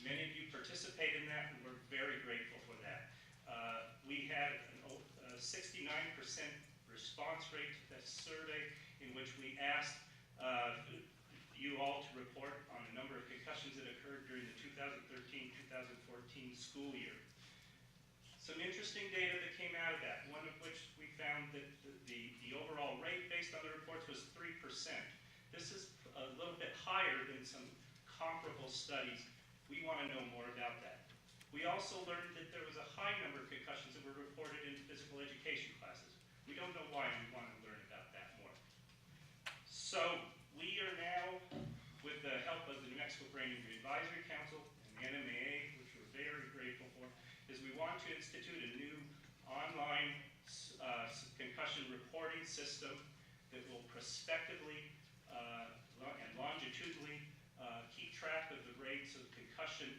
Many of you participated in that, and we're very grateful for that. We had a 69% response rate to that survey, in which we asked you all to report on the number of concussions that occurred during the 2013-2014 school year. Some interesting data that came out of that, one of which we found that the overall rate based on the reports was 3%. This is a little bit higher than some comparable studies. We want to know more about that. We also learned that there was a high number of concussions that were reported in physical education classes. We don't know why, we want to learn about that more. So we are now, with the help of the New Mexico Brain Injury Advisory Council and the NMAA, which we're very grateful for, is we want to institute a new online concussion reporting system that will prospectively and longitudinally keep track of the rates of concussion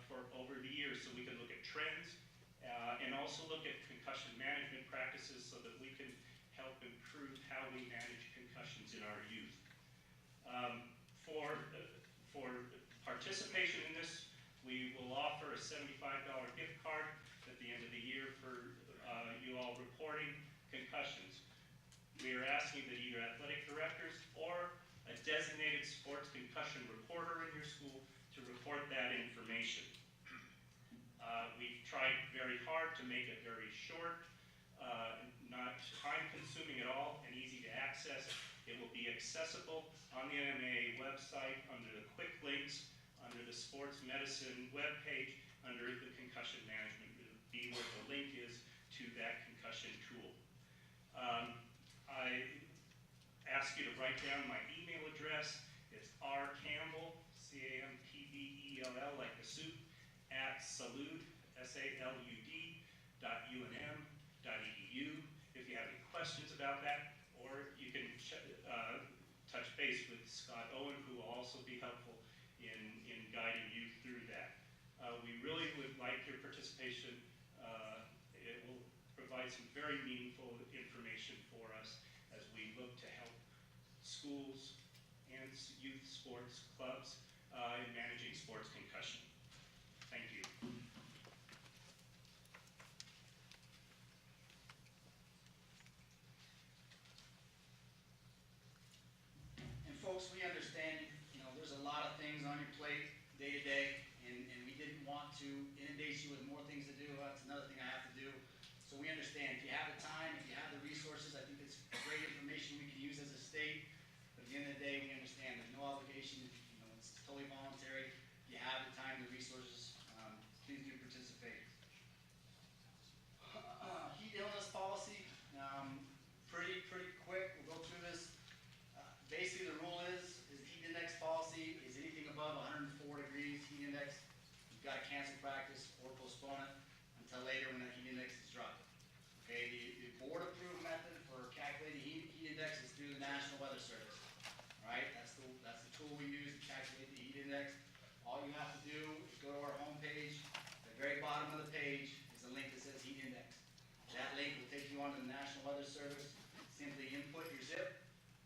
for over the years, so we can look at trends and also look at concussion management practices so that we can help improve how we manage concussions in our youth. For participation in this, we will offer a $75 gift card at the end of the year for you all reporting concussions. We are asking that either athletic directors or a designated sports concussion reporter in your school to report that information. We've tried very hard to make it very short, not time-consuming at all, and easy to access. It will be accessible on the NMAA website under the quick links, under the sports medicine webpage, under the concussion management. It will be where the link is to that concussion tool. I ask you to write down my email address. It's rcampbell, C-A-M-P-B-E-L-L, like the soup, @salud, SALUD.UNM.edu. If you have any questions about that, or you can touch base with Scott Owen, who will also be helpful in guiding you through that. We really would like your participation. It will provide some very meaningful information for us as we look to help schools and youth sports clubs in managing sports concussion. Thank you. And folks, we understand, there's a lot of things on your plate day to day, and we didn't want to inundate you with more things to do. That's another thing I have to do. So we understand, if you have the time, if you have the resources, I think it's great information we can use as a state. But at the end of the day, we understand there's no obligation, it's totally voluntary. If you have the time, the resources, please do participate. Heat illness policy, pretty quick. We'll go through this. Basically, the rule is heat index policy is anything above 104 degrees heat index, you've got to cancel practice or postpone it until later when that heat index is dropped. Okay, the board-approved method for calculating heat index is through the National Weather Service. All right, that's the tool we use to calculate the heat index. All you have to do is go to our homepage. At the very bottom of the page is a link that says heat index. That link will take you onto the National Weather Service. Simply input your zip,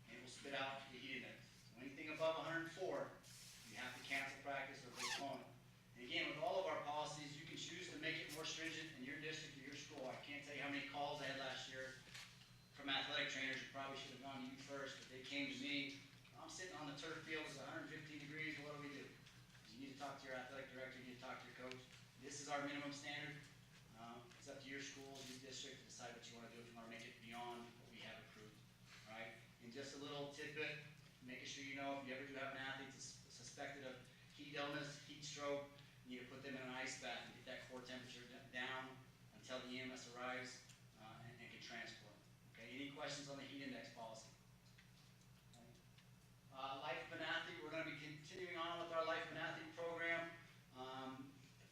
and it will spit out the heat index. So anything above 104, you have to cancel practice or postpone it. And again, with all of our policies, you can choose to make it more stringent in your district or your school. I can't tell you how many calls I had last year from athletic trainers who probably should have gone to you first, but they came to me. I'm sitting on the turf field, it's 115 degrees, what do we do? You need to talk to your athletic director, you need to talk to your coach. This is our minimum standard. It's up to your schools, your district to decide what you want to do, if you want to make it beyond what we have approved. All right? And just a little tidbit, making sure you know if you ever do have an athlete that's suspected of heat illness, heat stroke, you need to put them in an ice bath and get that core temperature down until the EMS arrives and can transport them. Okay, any questions on the heat index policy? Life of an Athlete, we're going to be continuing on with our Life of an Athlete program.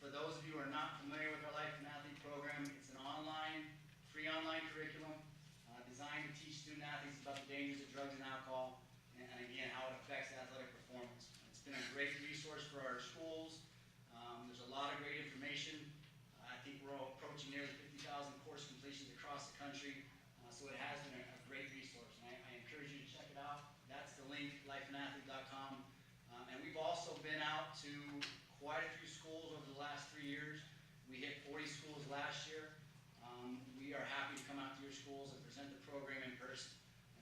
For those of you who are not familiar with our Life of an Athlete program, it's an free online curriculum designed to teach student athletes about the dangers of drugs and alcohol, and again, how it affects athletic performance. It's been a great resource for our schools. There's a lot of great information. I think we're all approaching nearly 50,000 course completions across the country, so it has been a great resource, and I encourage you to check it out. That's the link, lifeandathlete.com. And we've also been out to quite a few schools over the last 3 years. We hit 40 schools last year. We are happy to come out to your schools and present the program in person.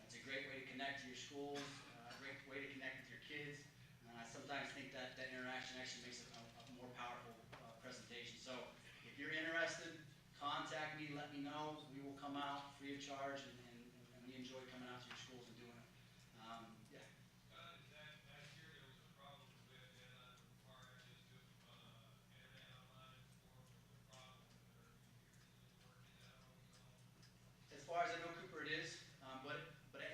It's a great way to connect to your schools, a great way to connect with your kids. I sometimes think that interaction actually makes it a more powerful presentation. So if you're interested, contact me, let me know. We will come out free of charge, and we enjoy coming out to your schools and doing it. Yeah. Last year there was a problem with deadline required us to internet online forms with a problem with their working out on its own. As far as I know, Cooper, it is. But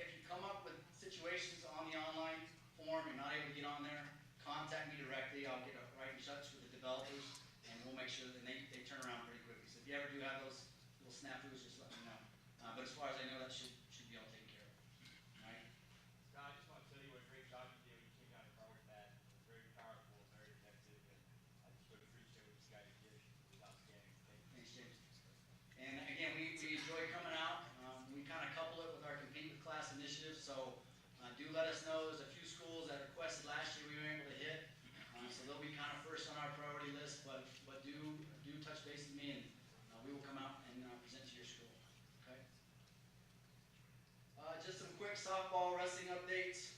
if you come up with situations on the online form and not able to get on there, contact me directly. I'll get right in touch with the developers, and we'll make sure that they turn around pretty quickly. So if you ever do have those little snafus, just let me know. But as far as I know, that should be all taken care of. All right? Scott, I just want to tell you what a great job you did when you came down and covered that. It was very powerful, very effective, and I just would appreciate what you guys did. It was outstanding. Thank you. Thanks, James. And again, we enjoy coming out. We kind of couple it with our Compete with Class initiative, so do let us know. There's a few schools that requested last year we were able to hit, so they'll be kind of first on our priority list, but do touch base with me, and we will come out and present to your school. Okay? Just some quick softball wrestling updates.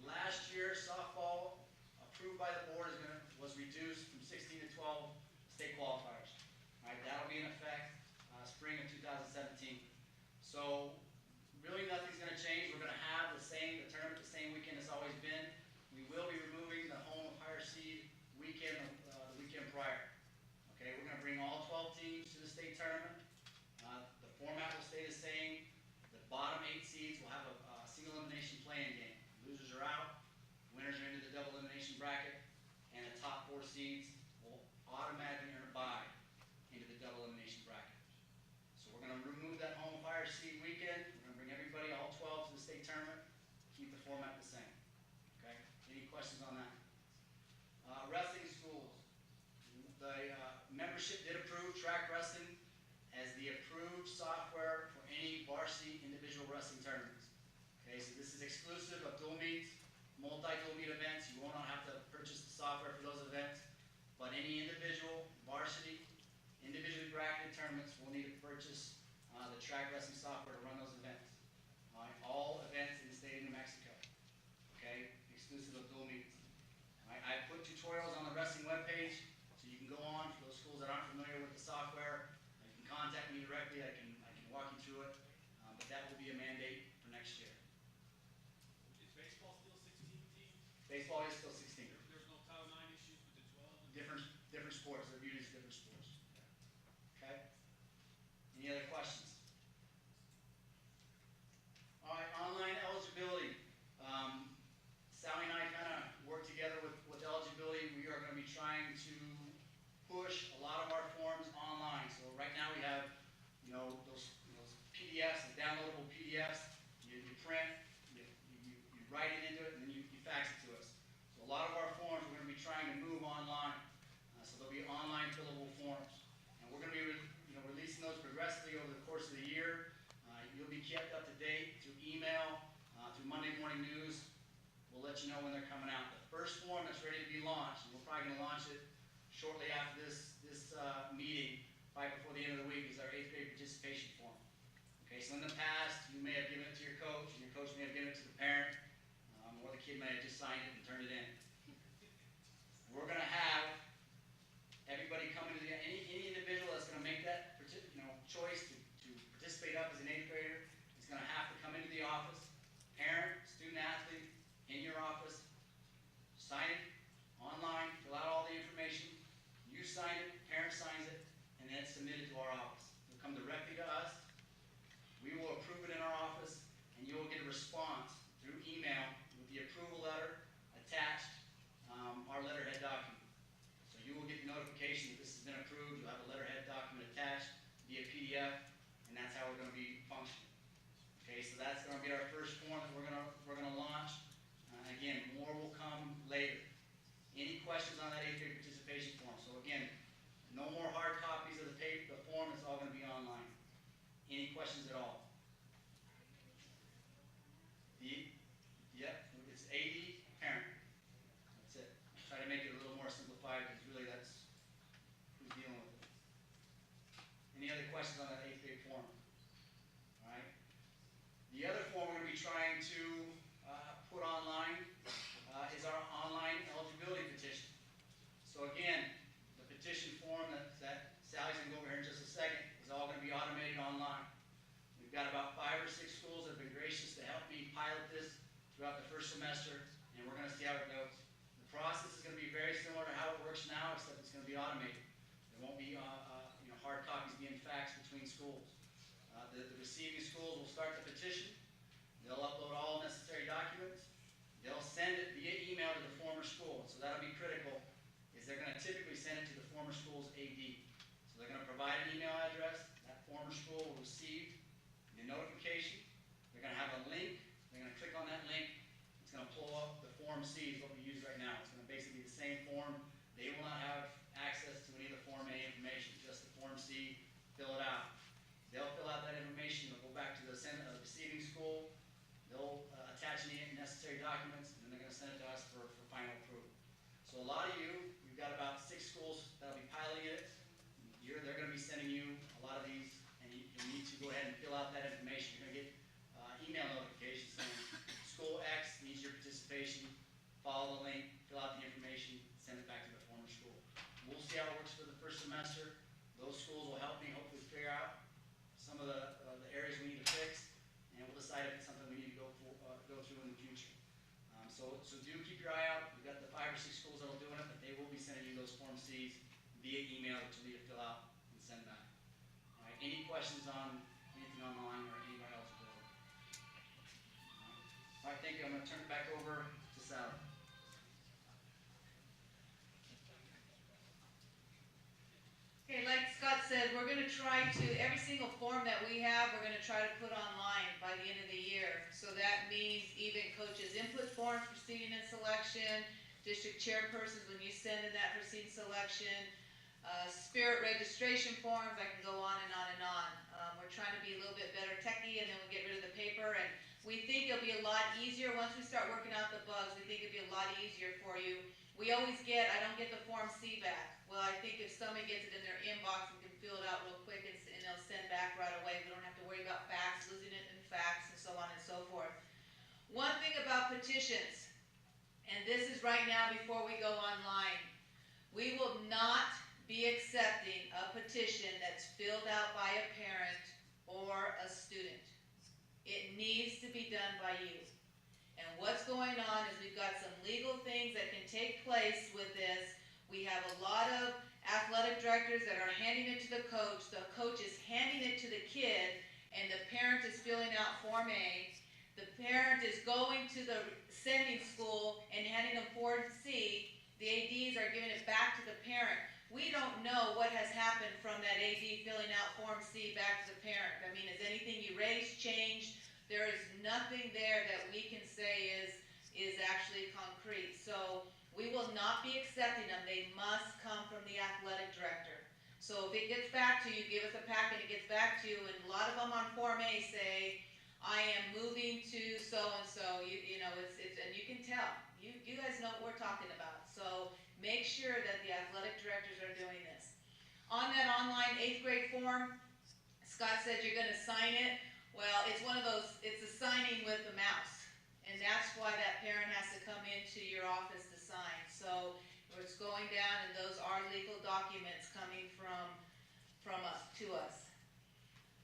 Last year, softball approved by the board was reduced from 16 to 12 state qualifiers. All right, that'll be in effect spring of 2017. So really nothing's going to change. We're going to have the tournament the same weekend it's always been. We will be removing the home of higher seed weekend, the weekend prior. Okay, we're going to bring all 12 teams to the state tournament. The format will stay the same. The bottom 8 seeds will have a single elimination play-in game. Losers are out. Winners are into the double elimination bracket, and the top 4 seeds will automatically earn a bye into the double elimination bracket. So we're going to remove that home fire seed weekend. We're going to bring everybody, all 12, to the state tournament. Keep the format the same. Okay? Any questions on that? Wrestling schools. The membership did approve track wrestling as the approved software for any varsity individual wrestling tournaments. Okay, so this is exclusive of dual meets, multi-dual meet events. You will not have to purchase the software for those events, but any individual varsity, individually bracketed tournaments will need to purchase the track wrestling software to run those events. All right, all events in the state of New Mexico. Okay, exclusive of dual meets. All right, I put tutorials on the wrestling webpage, so you can go on for those schools that aren't familiar with the software. You can contact me directly. I can walk you through it, but that will be a mandate for next year. Is baseball still 16 teams? Baseball is still 16. There's no Title IX issues with the 12? Different sports. They're viewed as different sports. Okay? Any other questions? All right, online eligibility. Sally and I kind of work together with eligibility. We are going to be trying to push a lot of our forms online. So right now we have, those PDFs, the downloadable PDFs. You print, you write it into it, and then you fax it to us. So a lot of our forms we're going to be trying to move online. So there'll be online fillable forms, and we're going to be releasing those progressively over the course of the year. You'll be kept up to date through email, through Monday Morning News. We'll let you know when they're coming out. The first form that's ready to be launched, and we're probably going to launch it shortly after this meeting, right before the end of the week, is our 8th grade participation form. Okay, so in the past, you may have given it to your coach, and your coach may have given it to the parent, or the kid may have just signed it and turned it in. We're going to have everybody coming to any individual that's going to make that choice to participate up as an 8th grader is going to have to come into the office, parent, student athlete, in your office, sign it online, fill out all the information. You sign it, parents sign response through email with the approval letter attached, our letterhead document. So you will get the notification that this has been approved. You'll have a letterhead document attached via PDF, and that's how we're going to be functioning. Okay, so that's going to be our first form that we're going to launch. Again, more will come later. Any questions on that 8th grade participation form? So again, no more hard copies of the form. It's all going to be online. Any questions at all? Yep, it's AD parent. That's it. Try to make it a little more simplified because really that's who's dealing with it. Any other questions on that 8th grade form? All right. The other form we're going to be trying to put online is our online eligibility petition. So again, the petition form that Sally's going to go over here in just a second is all going to be automated online. We've got about 5 or 6 schools that have been gracious to help me pilot this throughout the first semester, and we're going to see how it goes. The process is going to be very similar to how it works now, except it's going to be automated. There won't be hard copies being faxed between schools. The receiving schools will start the petition. They'll upload all necessary documents. They'll send it via email to the former school. So that'll be critical, is they're going to typically send it to the former school's AD. So they're going to provide an email address. That former school will receive the notification. They're going to have a link. They're going to click on that link. It's going to pull up the Form C, is what we use right now. It's going to basically be the same form. They will not have access to any of the Form A information, just the Form C. Fill it out. They'll fill out that information. They'll go back to the receiving school. They'll attach any necessary documents, and then they're going to send it to us for final approval. So a lot of you, we've got about 6 schools that'll be piloting it. They're going to be sending you a lot of these, and you need to go ahead and fill out that information. You're going to get email notifications saying school X needs your participation. Follow the link, fill out the information, send it back to the former school. We'll see how it works for the first semester. Those schools will help me hopefully figure out some of the areas we need to fix, and we'll decide if it's something we need to go through in the future. So do keep your eye out. We've got the 5 or 6 schools that will do it, but they will be sending you those Form Cs via email that you'll need to fill out and send back. All right. Any questions on anything online or anybody else? All right. Thank you. I'm going to turn it back over to Sally. Okay, like Scott said, we're going to try to, every single form that we have, we're going to try to put online by the end of the year. So that means even coaches' input forms for seating and selection, district chairpersons when you send in that for seating selection, spirit registration forms. I can go on and on and on. We're trying to be a little bit better techie, and then we'll get rid of the paper. And we think it'll be a lot easier once we start working out the bugs. We think it'll be a lot easier for you. We always I don't get the Form C back. Well, I think if somebody gets it in their inbox and can fill it out real quick and they'll send back right away, we don't have to worry about fax, losing it in fax, and so on and so forth. One thing about petitions, and this is right now before we go online, we will not be accepting a petition that's filled out by a parent or a student. It needs to be done by you. And what's going on is we've got some legal things that can take place with this. We have a lot of athletic directors that are handing it to the coach is handing it to the kid, and the parent is filling out Form A. The parent is going to the sending school and handing them Form C. The ADs are giving it back to the parent. We don't know what has happened from that AD filling out Form C back to the parent. I mean, has anything erased, changed? There is nothing there that we can say is actually concrete. So we will not be accepting them. They must come from the athletic director. So if it gets back to you, give us a packet, it gets back to you, and a lot of them on Form A say, I am moving to so-and-so, you know, it's and you can tell. You guys know what we're talking about. So make sure that the athletic directors are doing this. On that online 8th grade form, Scott said you're gonna sign it. Well, it's one of those, it's a signing with the mouse. And that's why that parent has to come into your office to sign. So it's going down, and those are legal documents coming from us, to us.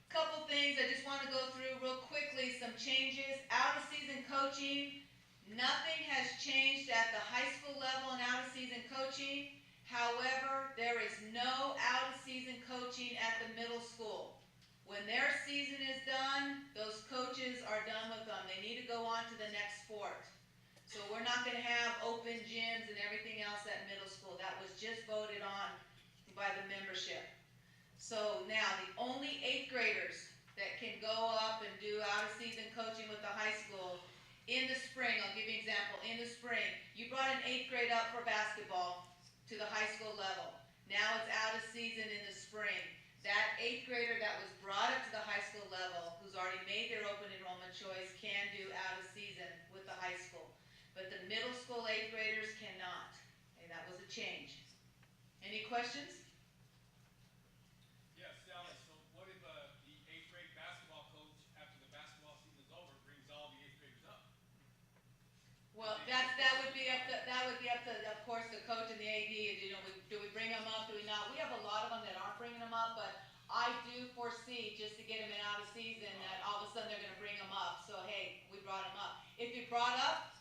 Couple things I just want to go through real quickly, some changes. Out of season coaching, nothing has changed at the high school level in out of season coaching. However, there is no out of season coaching at the middle school. When their season is done, those coaches are done with them. They need to go on to the next sport. So we're not gonna have open gyms and everything else at middle school. That was just voted on by the membership. So now, the only 8th graders that can go up and do out-of-season coaching with the high school in the spring, I'll give you an example, in the spring, you brought an 8th grade up for basketball to the high school level. Now it's out of season in the spring. That 8th grader that was brought up to the high school level, who's already made their open enrollment choice, can do out of season with the high school. But the middle school 8th graders cannot. And that was a change. Any questions? Yes, Sally, so what if the 8th grade basketball coach, after the basketball season is over, brings all the 8th graders up? Well, that would be up to, of course, the coach and the AD, you know, do we bring them up, do we not? We have a lot of them that aren't bringing them up, but I do foresee, just to get them in out of season, that all of a sudden they're gonna bring them up, so hey, we brought them up. If you brought up,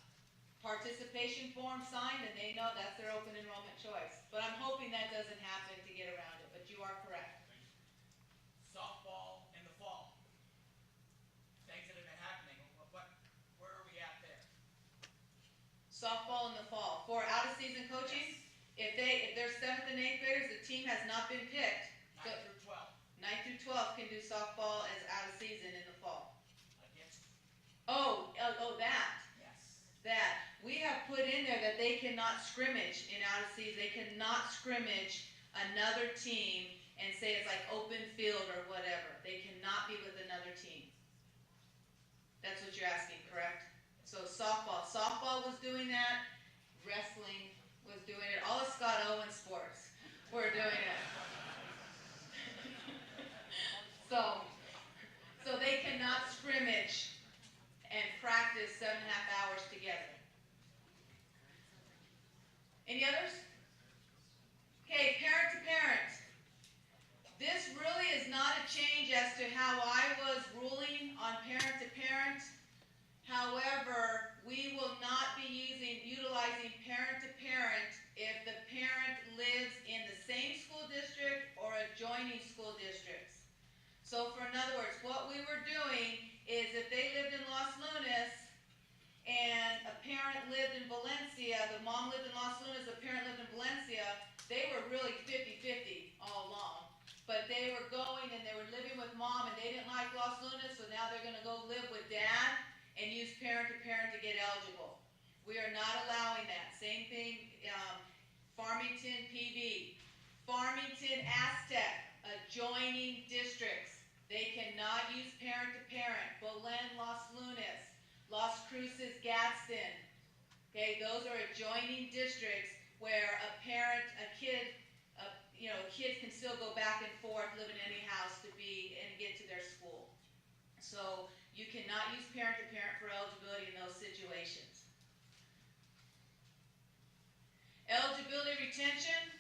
participation form signed, and they know that's their open enrollment choice. But I'm hoping that doesn't happen to get around it, but you are correct. Softball in the fall. Things that have been happening, where are we at there? Softball in the fall, for out-of-season coaching, if they're 7th and 8th graders, the team has not been picked. 9 through 12. 9 through 12 can do softball as out-of-season in the fall. Against, Oh, yes. that. We have put in there that they cannot scrimmage in out-of-season, they cannot scrimmage another team and say it's like open field or whatever. They cannot be with another team. That's what you're asking, correct? So softball was doing that, wrestling was doing it, all of Scott Owen sports were doing it. So they cannot scrimmage and practice 7.5 hours together. Any others? Okay, parent to parent. This really is not a change as to how I was ruling on parent to parent. However, we will not be utilizing parent to parent if the parent lives in the same school district or adjoining school districts. So in other words, what we were doing is if they lived in Los Lunas and a parent lived in Valencia, the mom lived in Los Lunas, the parent lived in Valencia, they were really 50-50 all along. But they were going and they were living with mom and they didn't like Los Lunas, so now they're gonna go live with dad and use parent to parent to get eligible. We are not allowing that. Same thing, Farmington PV. Farmington Aztec, adjoining districts. They cannot use parent to parent. Belen, Los Lunas, Las Cruces, Gadsden. Okay, those are adjoining districts where a kid can still go back and forth, live in any house and get to their school. So you cannot use parent to parent for eligibility in those situations. Eligibility retention.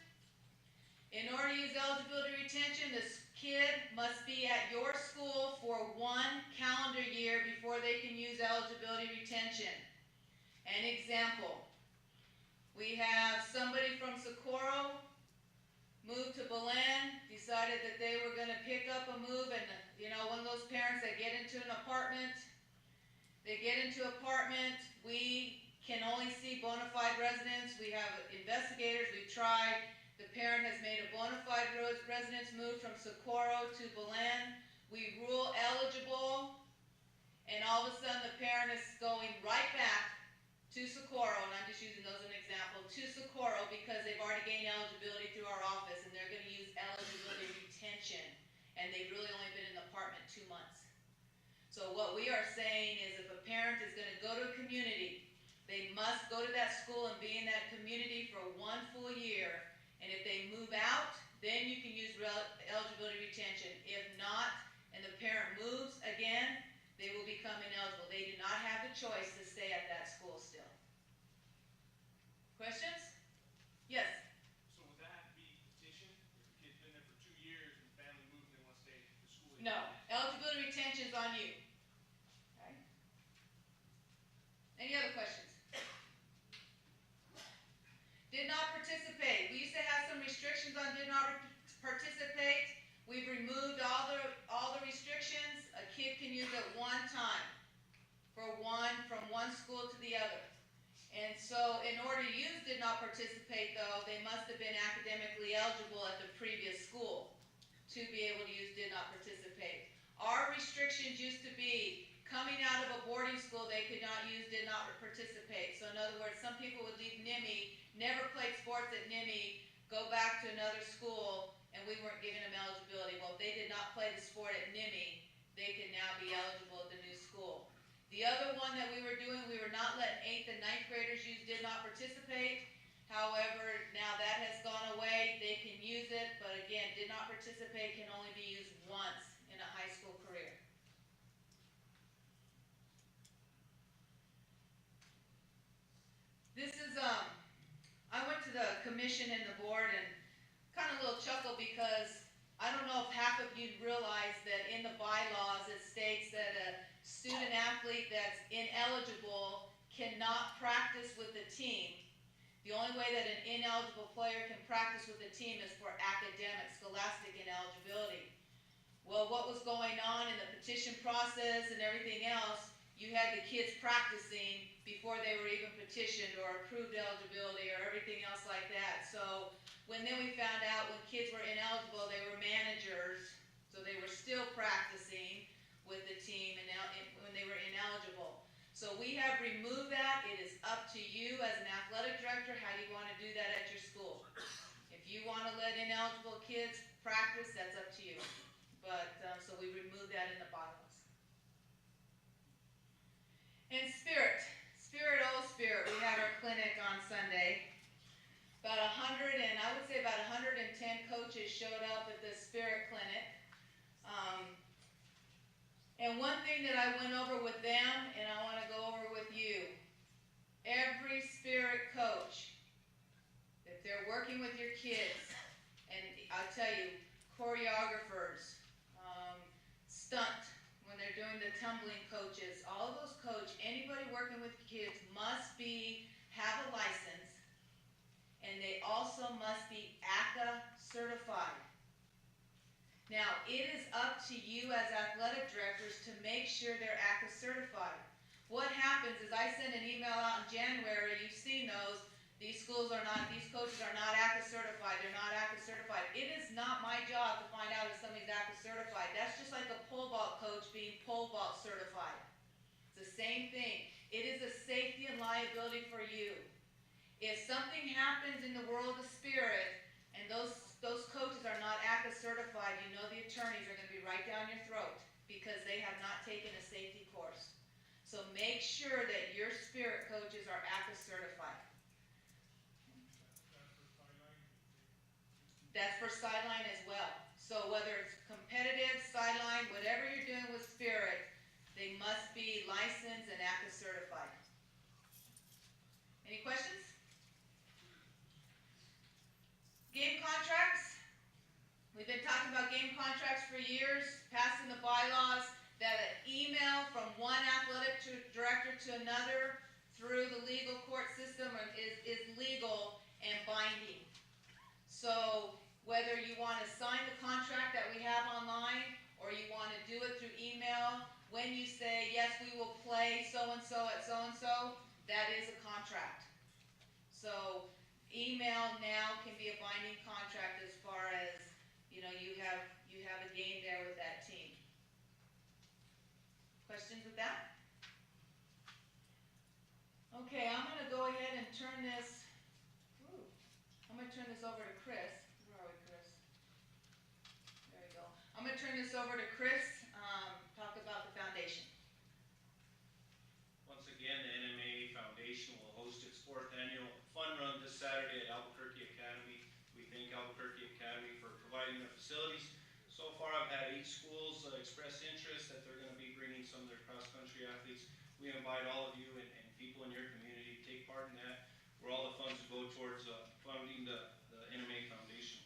In order to use eligibility retention, this kid must be at your school for 1 calendar year before they can use eligibility retention. An example, we have somebody from Socorro moved to Belen, decided that they were going to pick up a move, and one of those parents that get into an apartment, we can only see bona fide residents. We have investigators, we've tried. The parent has made a bona fide residence move from Socorro to Belen. We rule eligible, and all of a sudden the parent is going right back to Socorro, and I'm just using those as an example, to Socorro because they've already gained eligibility through our office, and they're going to use eligibility retention, and they've really only been in the apartment 2 months. So what we are saying is if a parent is going to go to a community, they must go to that school and be in that community for 1 full year, and if they move out, then you can use eligibility retention. If not, and the parent moves again, they will become ineligible. They do not have the choice to stay at that school still. Questions? Yes? So would that have to be petitioned? If the kid's been there for 2 years and the family moved and they want to stay at the school? No. Eligibility retention is on you. Okay. Any other questions? Did not participate. We used to have some restrictions on did not participate. We've removed all the restrictions one school to the other. And so in order to use did not participate though, they must have been academically eligible at the previous school to be able to use did not participate. Our restrictions used to be coming out of a boarding school, they could not use did not participate. So in other words, some people would leave NME, never played sports at NME, go back to another school, and we weren't giving them eligibility. Well, if they did not play the sport at NME, they could now be eligible at the new school. The other one that we were doing, we were not letting 8th and 9th graders use did not participate. However, now that has gone away, they can use it, but again, did not participate can only be used once in a high school career. This is, I went to the commission and the board and kind of a little chuckle because I don't know if half of you realize that in the bylaws it states that a student athlete that's ineligible cannot practice with the team. The only way that an ineligible player can practice with the team is for academic, scholastic ineligibility. Well, what was going on in the petition process and everything else, you had the kids practicing before they were even petitioned or approved eligibility or everything else like that. So when then we found out when kids were ineligible, they were managers, so they were still practicing with the team and when they were ineligible. So we have removed that. It is up to you as an athletic director how you want to do that at your school. If you want to let ineligible kids practice, that's up to you. But, so we removed that in the bylaws. And Spirit, we had our clinic on Sunday. About 100 and I would say about 110 coaches showed up at the Spirit clinic. And one thing that I went over with them, and I want to go over with you, every Spirit coach, if they're working with your kids, and I'll tell you, choreographers, stunt, when they're doing the tumbling coaches, all of those anybody working with kids must have a license, and they also must be ACA certified. Now, it is up to you as athletic directors to make sure they're ACA certified. What happens is I send an email out in January, you've seen those, these coaches are not ACA certified, they're not ACA certified. It is not my job to find out if somebody's ACA certified. That's just like a pole vault coach being pole vault certified. It's the same thing. It is a safety and liability for you. If something happens in the world of Spirit, and those coaches are not ACA certified, you know the attorneys are going to be right down your throat because they have not taken a safety course. So make sure that your Spirit coaches are ACA certified. That's for sideline as well. So whether it's competitive, sideline, whatever you're doing with Spirit, they must be licensed and ACA certified. Any questions? Game contracts. We've been talking about game contracts for years, passing the bylaws that an email from one athletic director to another through the legal court system is legal and binding. So whether you want to sign the contract that we have online or you want to do it through email, when you say, yes, we will play so-and-so at so-and-so, that is a contract. So email now can be a binding contract as far as, you know, you have a game there with that team. Questions with that? Okay, I'm going to go ahead and turn this, over to Chris. Where are we, Chris? There we go. I'm going to turn this over to Chris, talk about the foundation. Once again, the NMAA Foundation will host its 4th annual fun run this Saturday at Albuquerque Academy. We thank Albuquerque Academy for providing the facilities. So far, I've had 8 schools express interest that they're going to be bringing some of their cross-country athletes. We invite all of you and people in your community to take part in that, where all the funds go towards funding the NMAA Foundation.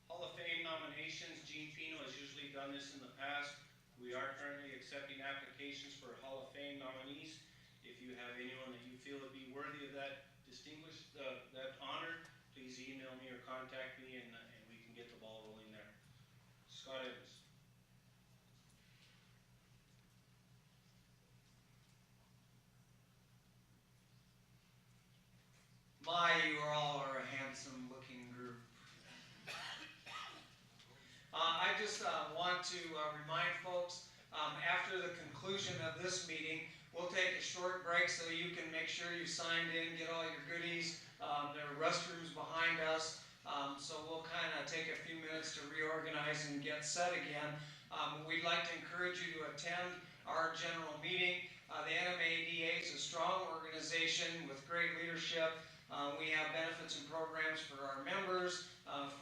Hall of Fame nominations. Gene Pino has usually done this in the past. We are currently accepting applications for Hall of Fame nominees. If you have anyone that you feel would be worthy of that that honor, please email me or contact me, and we can get the ball rolling there. Scott Evans. My, you all are a handsome-looking group. I just want to remind folks, after the conclusion of this meeting, we'll take a short break so you can make sure you signed in, get all your goodies. There are restrooms behind us, so we'll kind of take a few minutes to reorganize and get set again. We'd like to encourage you to attend our general meeting. The NMAA is a strong organization with great leadership. We have benefits and programs for our members,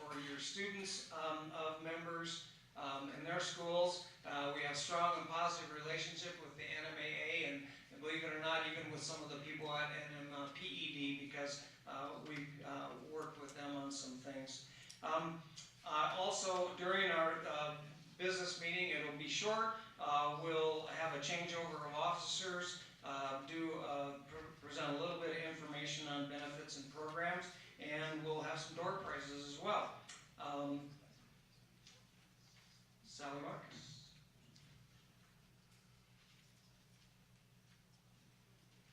for your students of members in their schools. We have strong and positive relationship with the NMAA, and believe it or not, even with some of the people at NMPED, because we work with them on some things. Also, during our business meeting, it'll be short. We'll have a changeover of officers, present a little bit of information on benefits and programs, and we'll have some door prizes as well. Sally Marcus.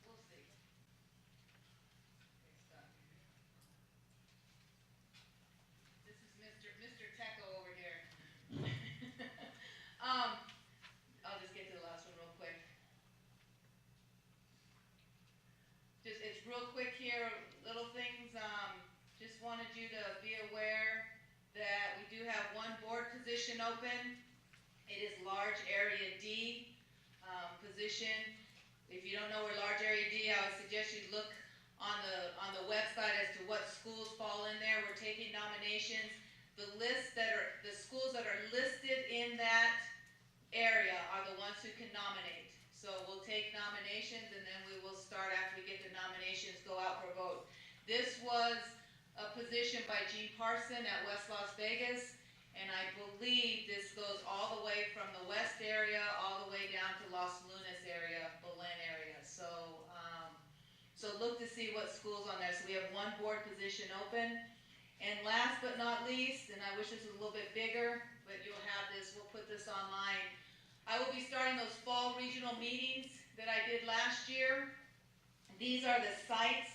We'll see. Okay, stop. This is Mr. Teco over here. I'll just get to the last one real quick. It's real quick here, little things, just wanted you to be aware that we do have one board position open. It is large area D position. If you don't know where large area D, I would suggest you look on the website as to what schools fall in there. We're taking nominations. The schools that are listed in that area are the ones who can nominate. So we'll take nominations, and then we will start, after we get the nominations, go out for a vote. This was a position by Gene Parson at West Las Vegas, and I believe this goes all the way from the west area all the way down to Los Lunas area, Belen area. So look to see what schools on there. So we have one board position open. And last but not least, and I wish this was a little bit bigger, but you'll have this, we'll put this online. I will be starting those fall regional meetings that I did last year. These are the sites.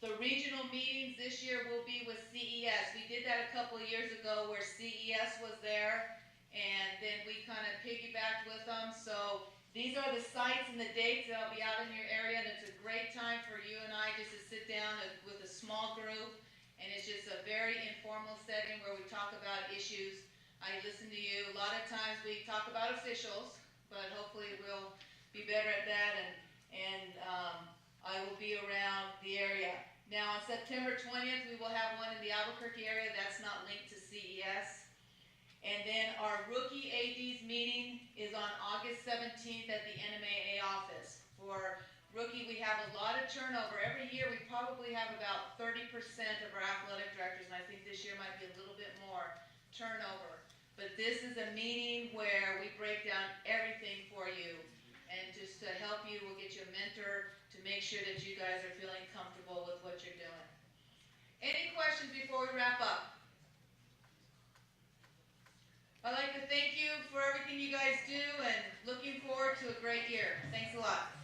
The regional meetings this year will be with CES. We did that a couple of years ago where CES was there, and then we kind of piggybacked with them. So these are the sites and the dates that'll be out in your area, and it's a great time for you and I just to sit down with a small group, and it's just a very informal setting where we talk about issues. I listen to you. A lot of times we talk about officials, but hopefully we'll be better at that, and I will be around the area. Now on September 20th, we will have one in the Albuquerque area. That's not linked to CES. And then our rookie ADs meeting is on August 17th at the NMAA office. For rookie, we have a lot of turnover. Every year we probably have about 30% of our athletic directors, and I think this year might be a little bit more turnover. But this is a meeting where we break down everything for you. And just to help you, we'll get you a mentor to make sure that you guys are feeling comfortable with what you're doing. Any questions before we wrap up? I'd like to thank you for everything you guys do, and looking forward to a great year. Thanks a lot.